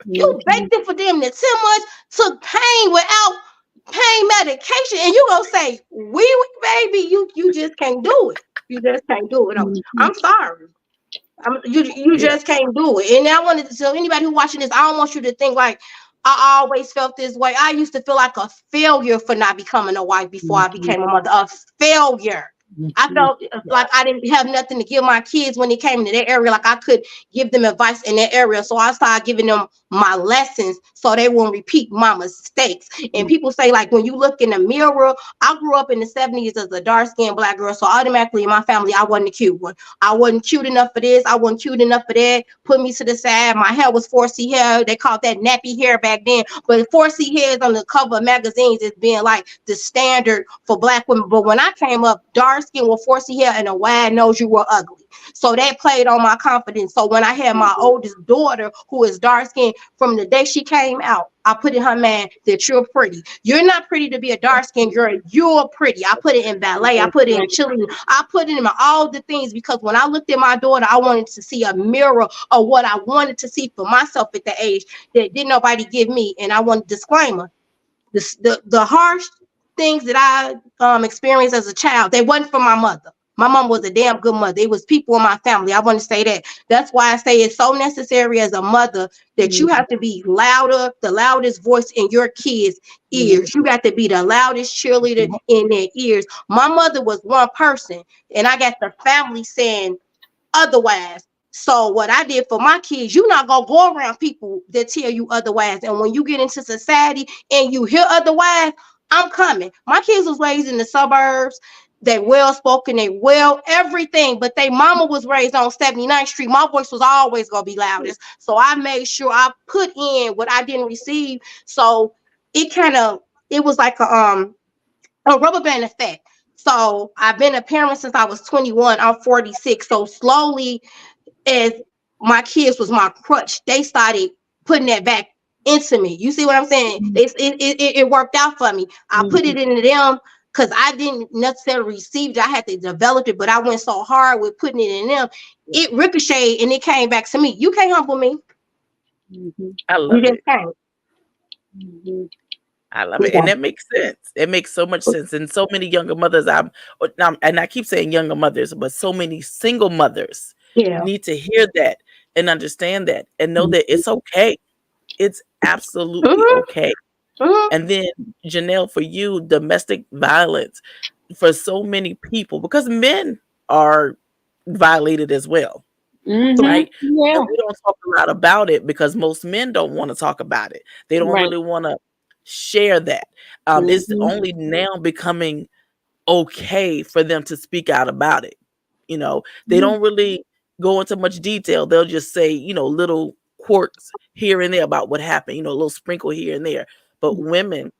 You Mhm. baked it for them that 10 months, took pain without pain medication, and you gonna say, "We, baby, you just can't do it. You just can't do it." Mhm. I'm sorry. You Yeah. just can't do it. And I wanted to tell anybody who watching this, I don't want you to think like I always felt this way. I used to feel like a failure for not becoming a wife before I Mhm. became a mother. A failure. I Mhm. felt like I didn't have nothing to give my kids when it came to that area. Like I could give them advice in that area. So I started giving them my lessons so they won't repeat my mistakes. And people say, like, when you look in the mirror, I grew up in the 70s as a dark-skinned black girl. So automatically in my family, I wasn't a cute one. I wasn't cute enough for this. I wasn't cute enough for that. Put me to the side. My hair was 4C hair. They called that nappy hair back then. But 4C hairs on the cover of magazines is being like the standard for black women. But when I came up, dark skin with 4C hair and a wide nose, you were ugly. So that played on my confidence. So when I had my oldest daughter, who is dark skinned, from the day she came out, I put in her man that you're pretty. You're not pretty to be a dark skinned girl. You're pretty. I put it in ballet. I That's put it in right. chili. I put it in all the things because when I looked at my daughter, I wanted to see a mirror of what I wanted to see for myself at the age that didn't nobody give me. And I want a disclaimer. The harsh things that I experienced as a child, they wasn't from my mother. My mom was a damn good mother. It was people in my family. I want to say that. That's why I say it's so necessary as a mother that you Mhm. have to be louder, the loudest voice in your kids' Mhm. ears. You got to be the loudest cheerleader in their ears. My mother was one person, and I got the family saying otherwise. So what I did for my kids, you're not gonna go around people that tell you otherwise. And when you get into society and you hear otherwise, I'm coming. My kids was raised in the suburbs. They well spoken, they well everything, but they mama was raised on 79th Street. My voice was always gonna be loudest. So I made sure I put in what I didn't receive. So it kind of it was like a rubber band effect. So I've been a parent since I was 21. I'm 46. So slowly, as my kids was my crutch, they started putting that back into me. You see what I'm saying? It worked out for me. I put it into them because I didn't necessarily receive it. I had to develop it, but I went so hard with putting it in them. It ricocheted and it came back to me. You can't humble me. I You love just it. can't. I love it, and that makes sense. It makes so much sense. And so many younger mothers, and I keep saying younger mothers, but so many single mothers Yeah. need to hear that and understand that and know that it's okay. It's absolutely Mm-hmm. okay. Mm-hmm. And then, Janelle, for you, domestic violence for so many people, because men are violated as well, right? And Yeah. we don't talk a lot about it because most men don't want to talk about it. They don't Right. really want to share that. It's Mhm. only now becoming okay for them to speak out about it. They Yeah. don't really go into much detail. They'll just say, little quirks here and there about what happened, a little sprinkle here and there. But women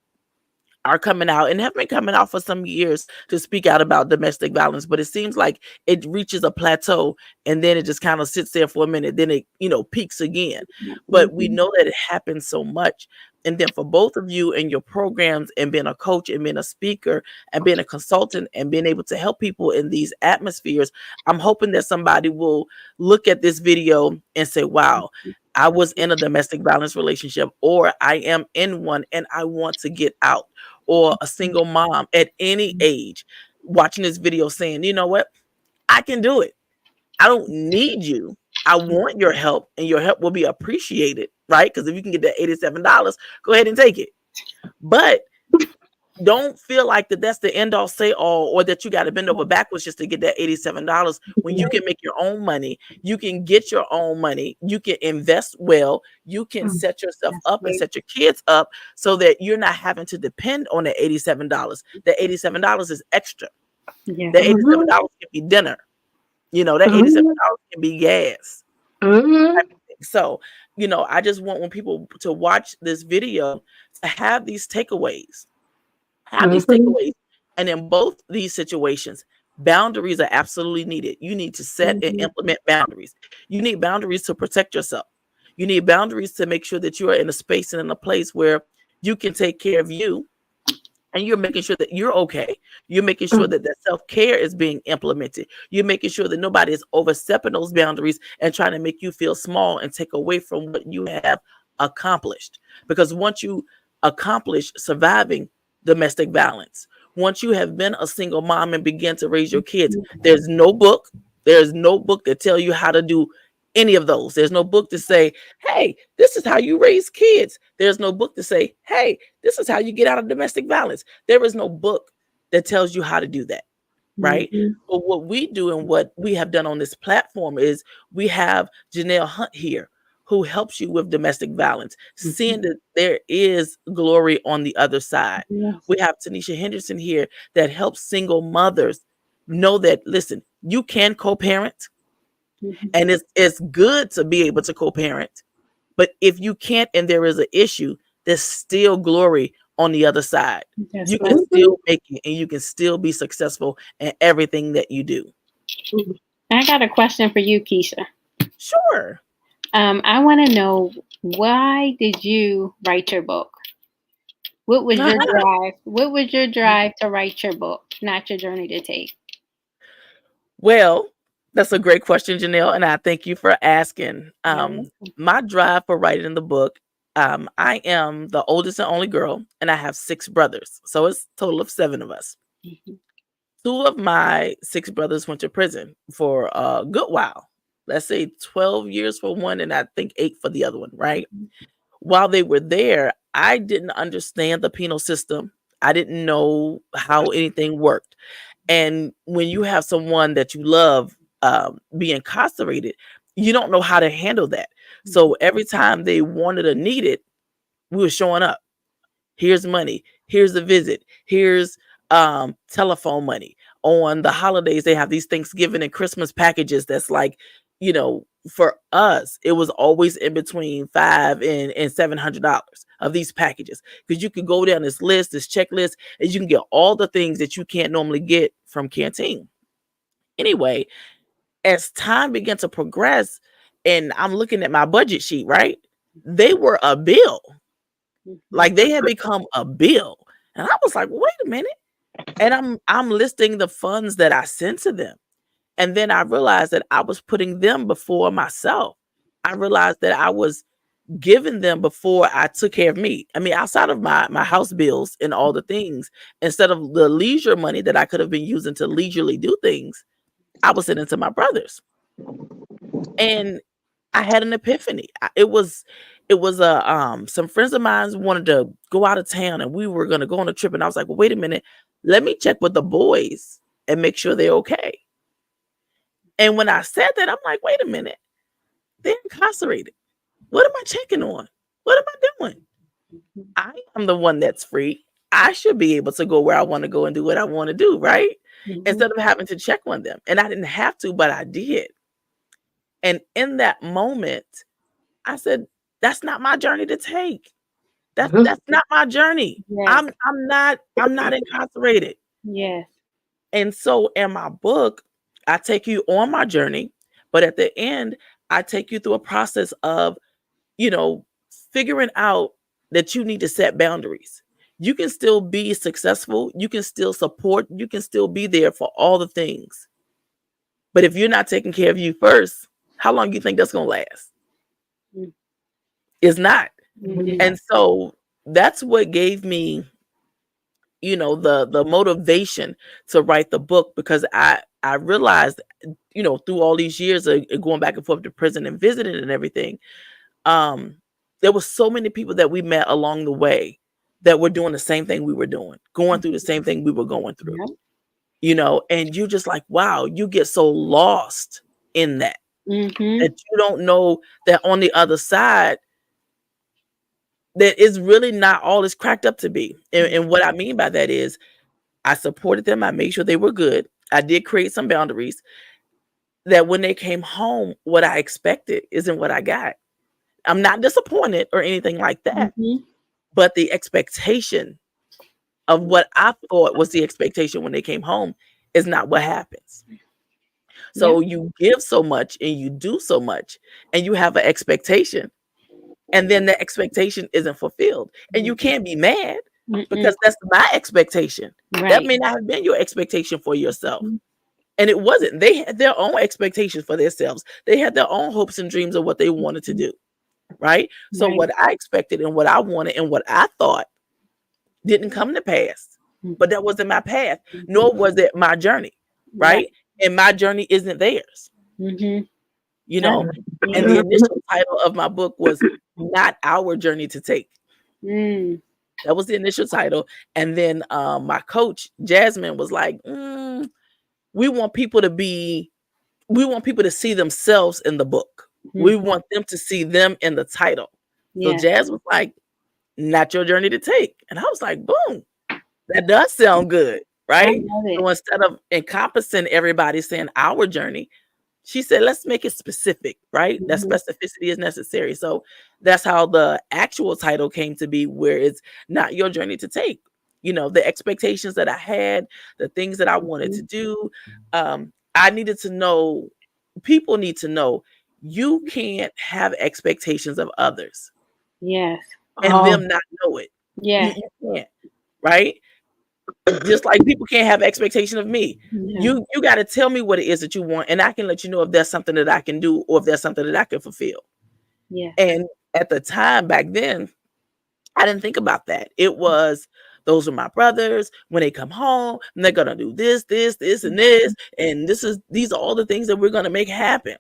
are coming out and have been coming out for some years to speak out about domestic violence, but it seems like it reaches a plateau and then it just kind of sits there for a minute, then it peaks again. But we Mhm. know that it happens so much. And then for both of you and your programs and being a coach and being a speaker and being a consultant and being able to help people in these atmospheres, I'm hoping that somebody will look at this video and say, wow, I was in a domestic violence relationship, or I am in one and I want to get out, or a single mom at any age watching this video saying, you know what, I can do it. I don't need you. I want your help, and your help will be appreciated, right? Because if you can get that $87, go ahead and take it. But don't feel like that's the end all say all, or that you got to bend over backwards just to get that $87 when you can make your own money. You can get your own money. You can invest well. You can set yourself That's up and great. set your kids up so that you're not having to depend on that $87. That $87 is extra. Yeah. That $87 can be dinner. That $87 can be gas. Mm-hmm. So, I just want when people to watch this video to have these takeaways. And in both these situations, boundaries are absolutely needed. You need to set and Mhm. implement boundaries. You need boundaries to protect yourself. You need boundaries to make sure that you are in a space and in a place where you can take care of you, and you're making sure that you're okay. You're making sure that that self-care is being implemented. You're making sure that nobody is overstepping those boundaries and trying to make you feel small and take away from what you have accomplished. Because once you accomplish surviving domestic violence, once you have been a single mom and begin to raise your kids, there's no book that tell you how to do any of those. There's no book to say, hey, this is how you raise kids. There's no book to say, hey, this is how you get out of domestic violence. There is no book that tells you how to do that, right? Mhm. But what we do and what we have done on this platform is we have Janelle Hunt here who helps you with domestic violence, seeing that there is glory on the other side. Yes. We have Tanisha Henderson here that helps single mothers know that, listen, you can co-parent, Mhm. and it's good to be able to co-parent. But if you can't and there is an issue, there's still glory on the other side. That's You can right. still make it and you can still be successful in everything that you do. I got a question for you, Keisha. Sure. I want to know, why did you write your book? What was your drive? What was your drive to write your book, not your journey to take? Well, that's a great question, Janelle, and I thank you for asking. You're welcome. My drive for writing the book, I am the oldest and only girl, and I have 6 brothers. So it's a total of 7 of us. Mhm. 2 of my 6 brothers went to prison for a good while. Let's say 12 years for one, and I think 8 for the other one, right? While they were there, I didn't understand the penal system. I didn't know how anything worked. And when you have someone that you love be incarcerated, you don't know how to handle that. So every time they wanted or needed, we were showing up. Here's money. Here's a visit. Here's telephone money. On the holidays, they have these Thanksgiving and Christmas packages that's like, for us, it was always in between $500 and $700 of these packages, because you could go down this list, this checklist, and you can get all the things that you can't normally get from Canteen. Anyway, as time began to progress, and I'm looking at my budget sheet, right? They were a bill. Like, they had become a bill. And I was like, wait a minute. And I'm listing the funds that I sent to them. And then I realized that I was putting them before myself. I realized that I was giving them before I took care of me. I mean, outside of my house bills and all the things, instead of the leisure money that I could have been using to leisurely do things, I was sending to my brothers. And I had an epiphany. It was some friends of mine wanted to go out of town, and we were going to go on a trip. And I was like, well, wait a minute, let me check with the boys and make sure they're okay. And when I said that, I'm like, wait a minute, they're incarcerated. What am I checking on? What am I doing? I am the one that's free. I should be able to go where I want to go and do what I want to do, right? Instead of having to check on them. And I didn't have to, but I did. And in that moment, I said, that's not my journey to take. That's not my journey. Yes. I'm not incarcerated. Yes. And so in my book, I take you on my journey, but at the end, I take you through a process of, figuring out that you need to set boundaries. You can still be successful. You can still support. You can still be there for all the things. But if you're not taking care of you first, how long do you think that's going to last? It's not. And so that's what gave me, the motivation to write the book, because I realized, through all these years of going back and forth to prison and visiting and everything, there were so many people that we met along the way that were doing the same thing we were doing, going through the same thing we were going through, and you're just like, wow, you get so lost in that, that you don't know that on the other side, that it's really not all it's cracked up to be. And what I mean by that is, I supported them. I made sure they were good. I did create some boundaries that when they came home, what I expected isn't what I got. I'm not disappointed or anything like that, but the expectation of what I thought was the expectation when they came home is not what happens. So you give so much and you do so much and you have an expectation, and then the expectation isn't fulfilled, and you can't be mad because that's my expectation. Right. That may not have been your expectation for yourself. And it wasn't. They had their own expectations for themselves. They had their own hopes and dreams of what they wanted to do. Right. So what I expected and what I wanted and what I thought didn't come to pass, but that wasn't my path, nor was it my journey. Right. And my journey isn't theirs. And the initial title of my book was Not Our Journey to Take. That was the initial title. And then my coach, Jasmine, was like, we want people to see themselves in the book. We want them to see them in the title. So Jazz was like, Not Your Journey to Take. And I was like, boom, that does sound good. Right. So instead of encompassing everybody saying our journey, she said, let's make it specific, right? That specificity is necessary. So that's how the actual title came to be, where it's Not Your Journey to Take. The expectations that I had, the things that I wanted to do. I needed to know, people need to know, you can't have expectations of others. Yes. And them not know it. Yeah. You can't, right? Just like people can't have expectation of me. You got to tell me what it is that you want, and I can let you know if there's something that I can do or if there's something that I can fulfill. And at the time back then, I didn't think about that. It was, those are my brothers. When they come home, and they're gonna do this, and this, and these are all the things that we're gonna make happen.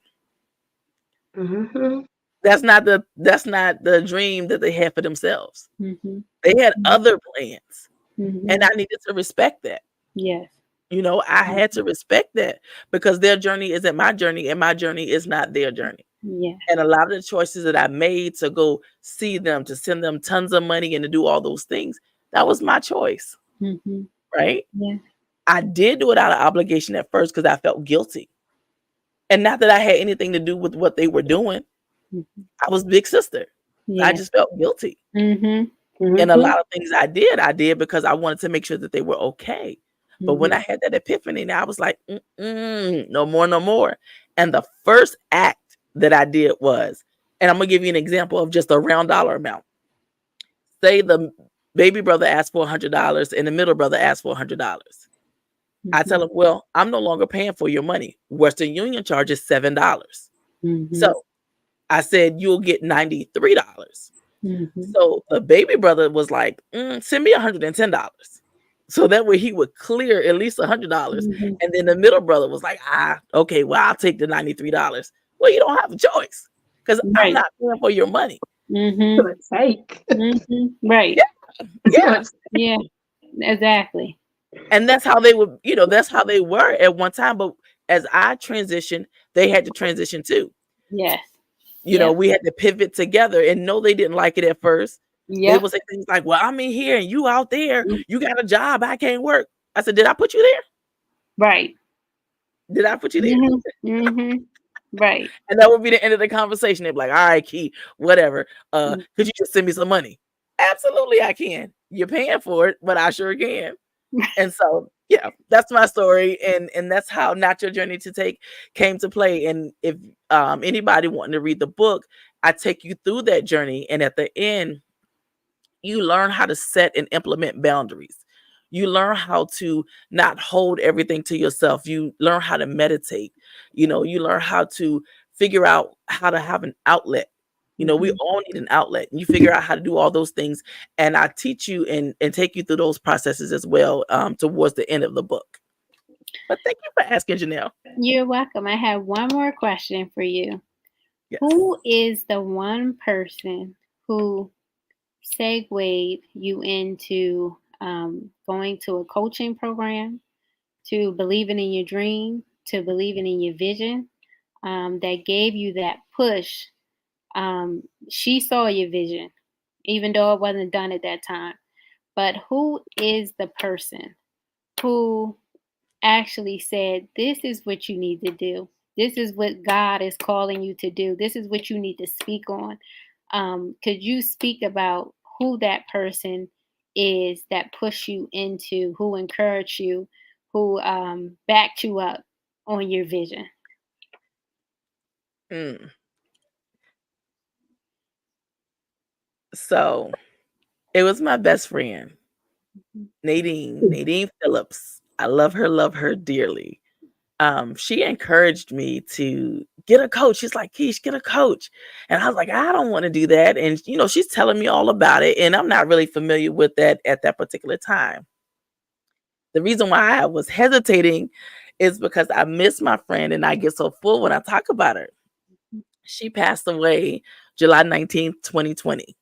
That's not the dream that they had for themselves. They had other plans. And I needed to respect that. Yes. I had to respect that, because their journey isn't my journey and my journey is not their journey. And a lot of the choices that I made to go see them, to send them tons of money and to do all those things, that was my choice. Right? I did do it out of obligation at first because I felt guilty. And not that I had anything to do with what they were doing. Mhm. I was big sister. I Yeah. just felt guilty. Mhm. And a Mhm. lot of things I did because I wanted to make sure that they were okay. But when I Mhm. had that epiphany, I was like, no more, no more. And the first act that I did was, and I'm gonna give you an example of just a round dollar amount. Say the baby brother asked for $100 and the middle brother asked for $100. I tell Mhm. him, well, I'm no longer paying for your money. Western Union charges $7. Mhm. So I said, you'll get $93. Mhm. So the baby brother was like, send me $110. So that way he would clear at least $100. Mhm. And then the middle brother was like, okay, well, I'll take the $93. Well, you don't have a choice because I'm Right. not paying for your money. Mhm. Good take. Mhm. Right. Yeah, yeah. Good. Yeah. Exactly. And that's how they would, that's how they were at one time. But as I transitioned, they had to transition too. Yes. Yep. We had to pivot together, and no, they didn't like it at first. They Yep. would say things like, well, I'm in here and you out there. Mm. You got a job. I can't work. I said, did I put you there? Right. Did I put you there? Mhm. Mhm. Right. And that would be the end of the conversation. They'd be like, all right, Key, whatever. Mm. Could you just send me some money? Absolutely, I can. You're paying for it, but I sure can. And so, yeah, that's my story, and that's how Not Your Journey to Take came to play. And if anybody wanting to read the book, I take you through that journey, and at the end, you learn how to set and implement boundaries. You learn how to not hold everything to yourself. You learn how to meditate. You learn how to figure out how to have an outlet. We Mhm. all need an outlet. And you figure out how to do all those things. And I teach you and take you through those processes as well towards the end of the book. But thank you for asking, Janelle. You're welcome. I have one more question for you. Yes. Who is the one person who segued you into going to a coaching program, to believing in your dream, to believing in your vision, that gave you that push? She saw your vision, even though it wasn't done at that time. But who is the person who actually said, this is what you need to do? This is what God is calling you to do. This is what you need to speak on. Could you speak about who that person is that pushed you into, who encouraged you, who backed you up on your vision? Mm. So it was my best friend, Nadine Phillips. I love her dearly. She encouraged me to get a coach. She's like, Keish, get a coach. And I was like, I don't want to do that. And, she's telling me all about it. And I'm not really familiar with that at that particular time. The reason why I was hesitating is because I miss my friend and I get so full when I talk about her. She passed away July 19th, 2020,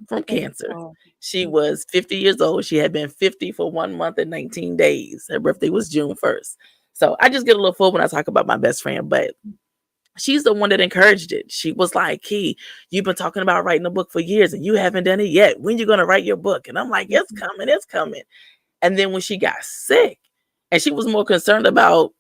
from cancer. Oh, She was 50 years old. She had been 50 for 1 month and 19 days. Her birthday was June 1st. So I just get a little full when I talk about my best friend, but she's the one that encouraged it. She was like, Key, you've been talking about writing a book for years and you haven't done it yet. When you going to write your book? And I'm like, it's coming, it's coming. And then when she got sick, and she was more concerned about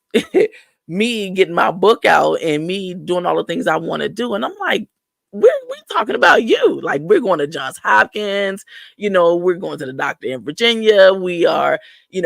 me getting my book out and me doing all the things I want to do. And I'm like, we're talking about you. Like, we're going to Johns Hopkins, we're going to the doctor in Virginia. We are,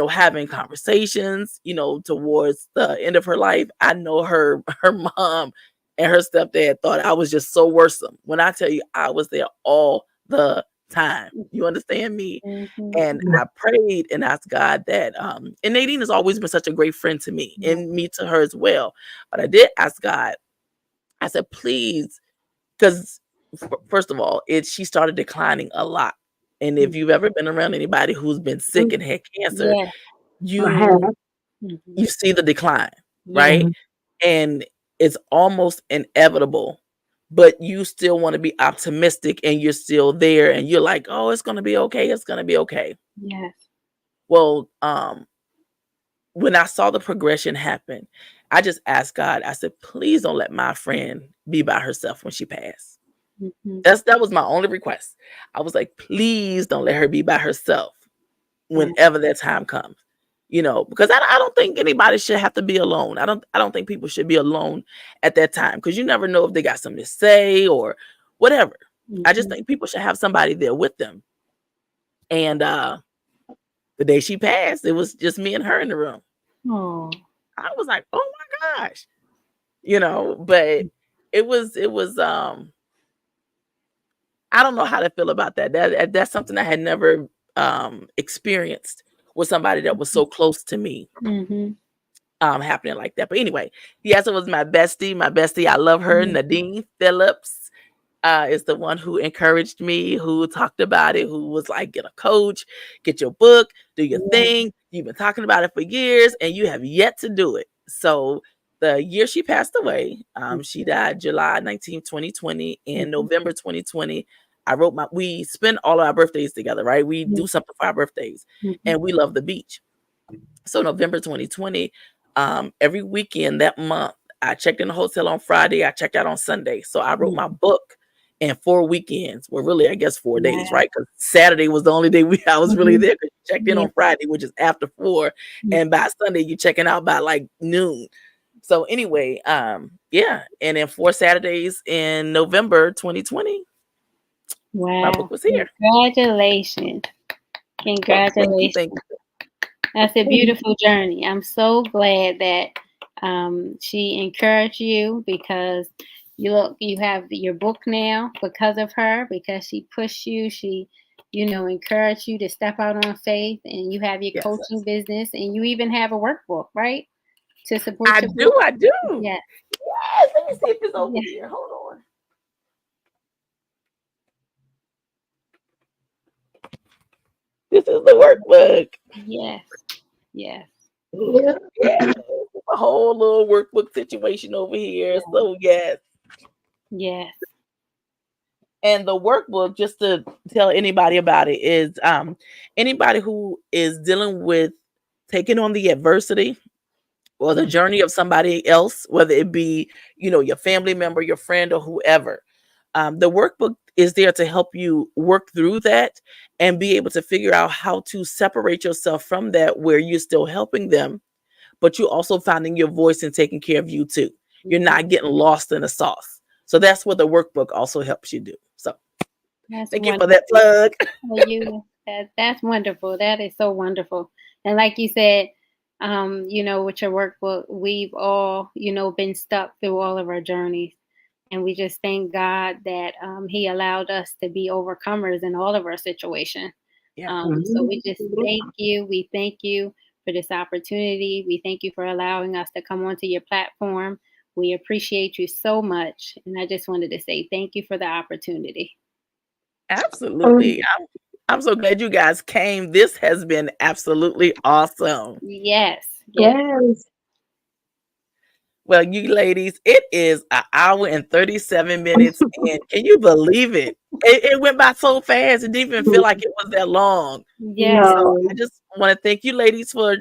having conversations, towards the end of her life. I know her mom and her stepdad thought I was just so worrisome. When I tell you I was there all the time. You understand me? mhm. And I prayed and asked God that, and Nadine has always been such a great friend to me Yeah. and me to her as well. But I did ask God, I said, please, because first of all, she started declining a lot. And if you've ever been around anybody who's been sick and had cancer, Yeah. I you have. Mhm. you see the decline, Yeah. right? Mhm. And it's almost inevitable. But you still want to be optimistic and you're still there and you're like, oh, it's gonna be okay. It's gonna be okay. Yes. Well, when I saw the progression happen, I just asked God, I said, please don't let my friend be by herself when she passed. Mhm. That was my only request. I was like, please don't let her be by herself Yeah. whenever that time comes. Because I don't think anybody should have to be alone. I don't think people should be alone at that time, because you never know if they got something to say or whatever. I just Mhm. think people should have somebody there with them. And the day she passed, it was just me and her in the room. Oh, I was like, oh my gosh, but it was I don't know how to feel about that. That's something I had never experienced with somebody that was so close to me, mhm, happening like that. But anyway, yes, it was my bestie. My bestie, I love her. mhm, Nadine Phillips is the one who encouraged me, who talked about it, who was like, get a coach, get your book, do your yeah, thing. You've been talking about it for years and you have yet to do it. So the year she passed away, she died July 19th, 2020. In mhm, November 2020, we spend all of our birthdays together, right? We mhm, do something for our birthdays, mhm, and we love the beach. So November 2020, every weekend that month, I checked in the hotel on Friday. I checked out on Sunday. So I wrote mhm. my book in 4 weekends. Well, really, I guess 4 days, Wow. right? Because Saturday was the only day I was really Mhm. there. Because you checked in Yeah. on Friday, which is after 4, Mhm. and by Sunday you checking out by like noon. So anyway, yeah, and then 4 Saturdays in November 2020, my book Wow. was here. Congratulations. Well, thank you, Congratulations. thank you. That's a beautiful journey. I'm so glad that she encouraged you, because you have your book now because of her, because she pushed you. She, encouraged you to step out on faith, and you have your Yes, coaching business, and you even have a workbook, right? To support I your do. book. I do. Yeah. Yes, let me see if it's over Yeah. here. Hold on. This is the workbook. Yes. Yes. Yeah. Yeah, a whole little workbook situation over here. So yes, Yes. and the workbook, just to tell anybody about it, is anybody who is dealing with taking on the adversity or the journey of somebody else, whether it be your family member, your friend, or whoever. The workbook is there to help you work through that and be able to figure out how to separate yourself from that, where you're still helping them, but you're also finding your voice and taking care of you too. You're Mhm. not getting lost in the sauce. So that's what the workbook also helps you do. So That's thank you for wonderful. that plug. For you. That's wonderful. That is so wonderful. And like you said, with your workbook, we've all, been stuck through all of our journeys. And we just thank God that He allowed us to be overcomers in all of our situations. Yeah, So we Mhm. just thank you. We thank you for this opportunity. We thank you for allowing us to come onto your platform. We appreciate you so much. And I just wanted to say thank you for the opportunity. Um, absolutely. I'm so glad you guys came. This has been absolutely awesome. Yes, yes. yes. Well, you ladies, it is an hour and 37 minutes. And can you believe it? It went by so fast. It didn't even feel like it was that long. Yes. So No. I just want to thank you ladies for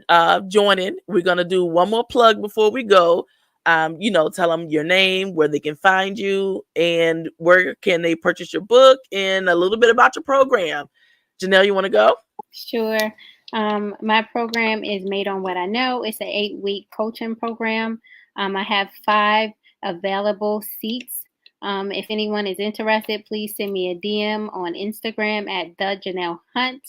joining. We're going to do one more plug before we go. Tell them your name, where they can find you, and where can they purchase your book, and a little bit about your program. Janelle, you want to go? Sure. My program is Made on What I Know. It's an 8-week coaching program. I have 5 available seats. If anyone is interested, please send me a DM on Instagram at the Janelle Hunt.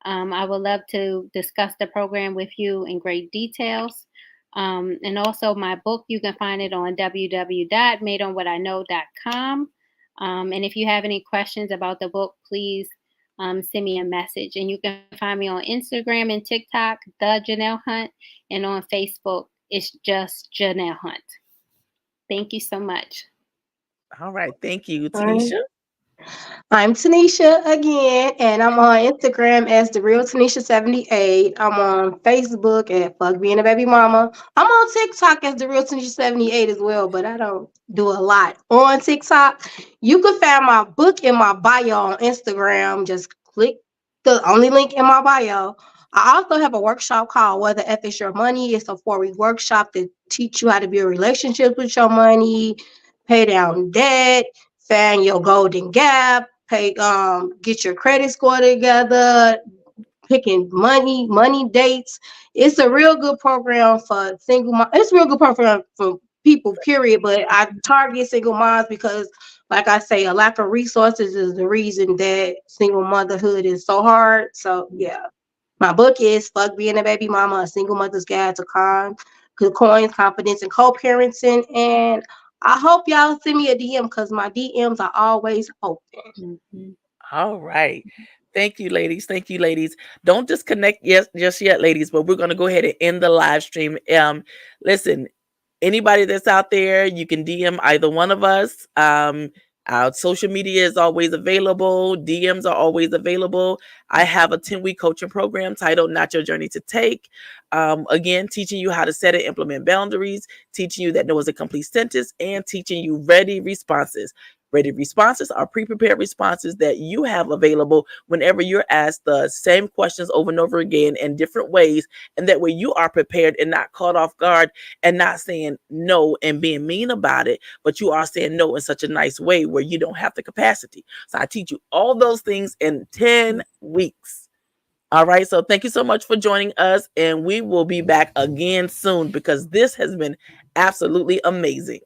I would love to discuss the program with you in great details. And also, my book, you can find it on www.madeonwhatiknow.com. And if you have any questions about the book, please send me a message. And you can find me on Instagram and TikTok, The Janelle Hunt, and on Facebook, it's just Janelle Hunt. Thank you so much. All right. Thank you, All right. Tanisha. I'm Tanisha again, and I'm on Instagram as the real Tanisha78. I'm on Facebook at Fuck Being a Baby Mama. I'm on TikTok as the real Tanisha78 as well, but I don't do a lot on TikTok. You can find my book in my bio on Instagram. Just click the only link in my bio. I also have a workshop called Whether Ethics Your Money. It's a 4-week workshop that teach you how to build relationships with your money, pay down debt, find your golden gap, get your credit score together, picking money dates. It's a real good program for single mom. It's a real good program for people, period. But I target single moms because, like I say, a lack of resources is the reason that single motherhood is so hard. So yeah. My book is Fuck Being a Baby Mama, A Single Mother's Guide to Good Coins, Confidence, and Co-Parenting. And I hope y'all send me a DM because my DMs are always open. Mhm. All right. Thank you, ladies. Thank you, ladies. Don't disconnect just yet, ladies, but we're going to go ahead and end the live stream. Listen, anybody that's out there, you can DM either one of us. Our social media is always available. DMs are always available. I have a 10-week coaching program titled Not Your Journey to Take. Again, teaching you how to set and implement boundaries, teaching you that no is a complete sentence, and teaching you ready responses. Ready responses are pre-prepared responses that you have available whenever you're asked the same questions over and over again in different ways. And that way you are prepared and not caught off guard and not saying no and being mean about it, but you are saying no in such a nice way where you don't have the capacity. So I teach you all those things in 10 weeks. All right. So thank you so much for joining us. And we will be back again soon because this has been absolutely amazing.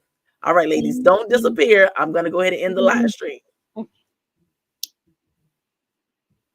All right, ladies, don't disappear. I'm going to go ahead and end the live stream.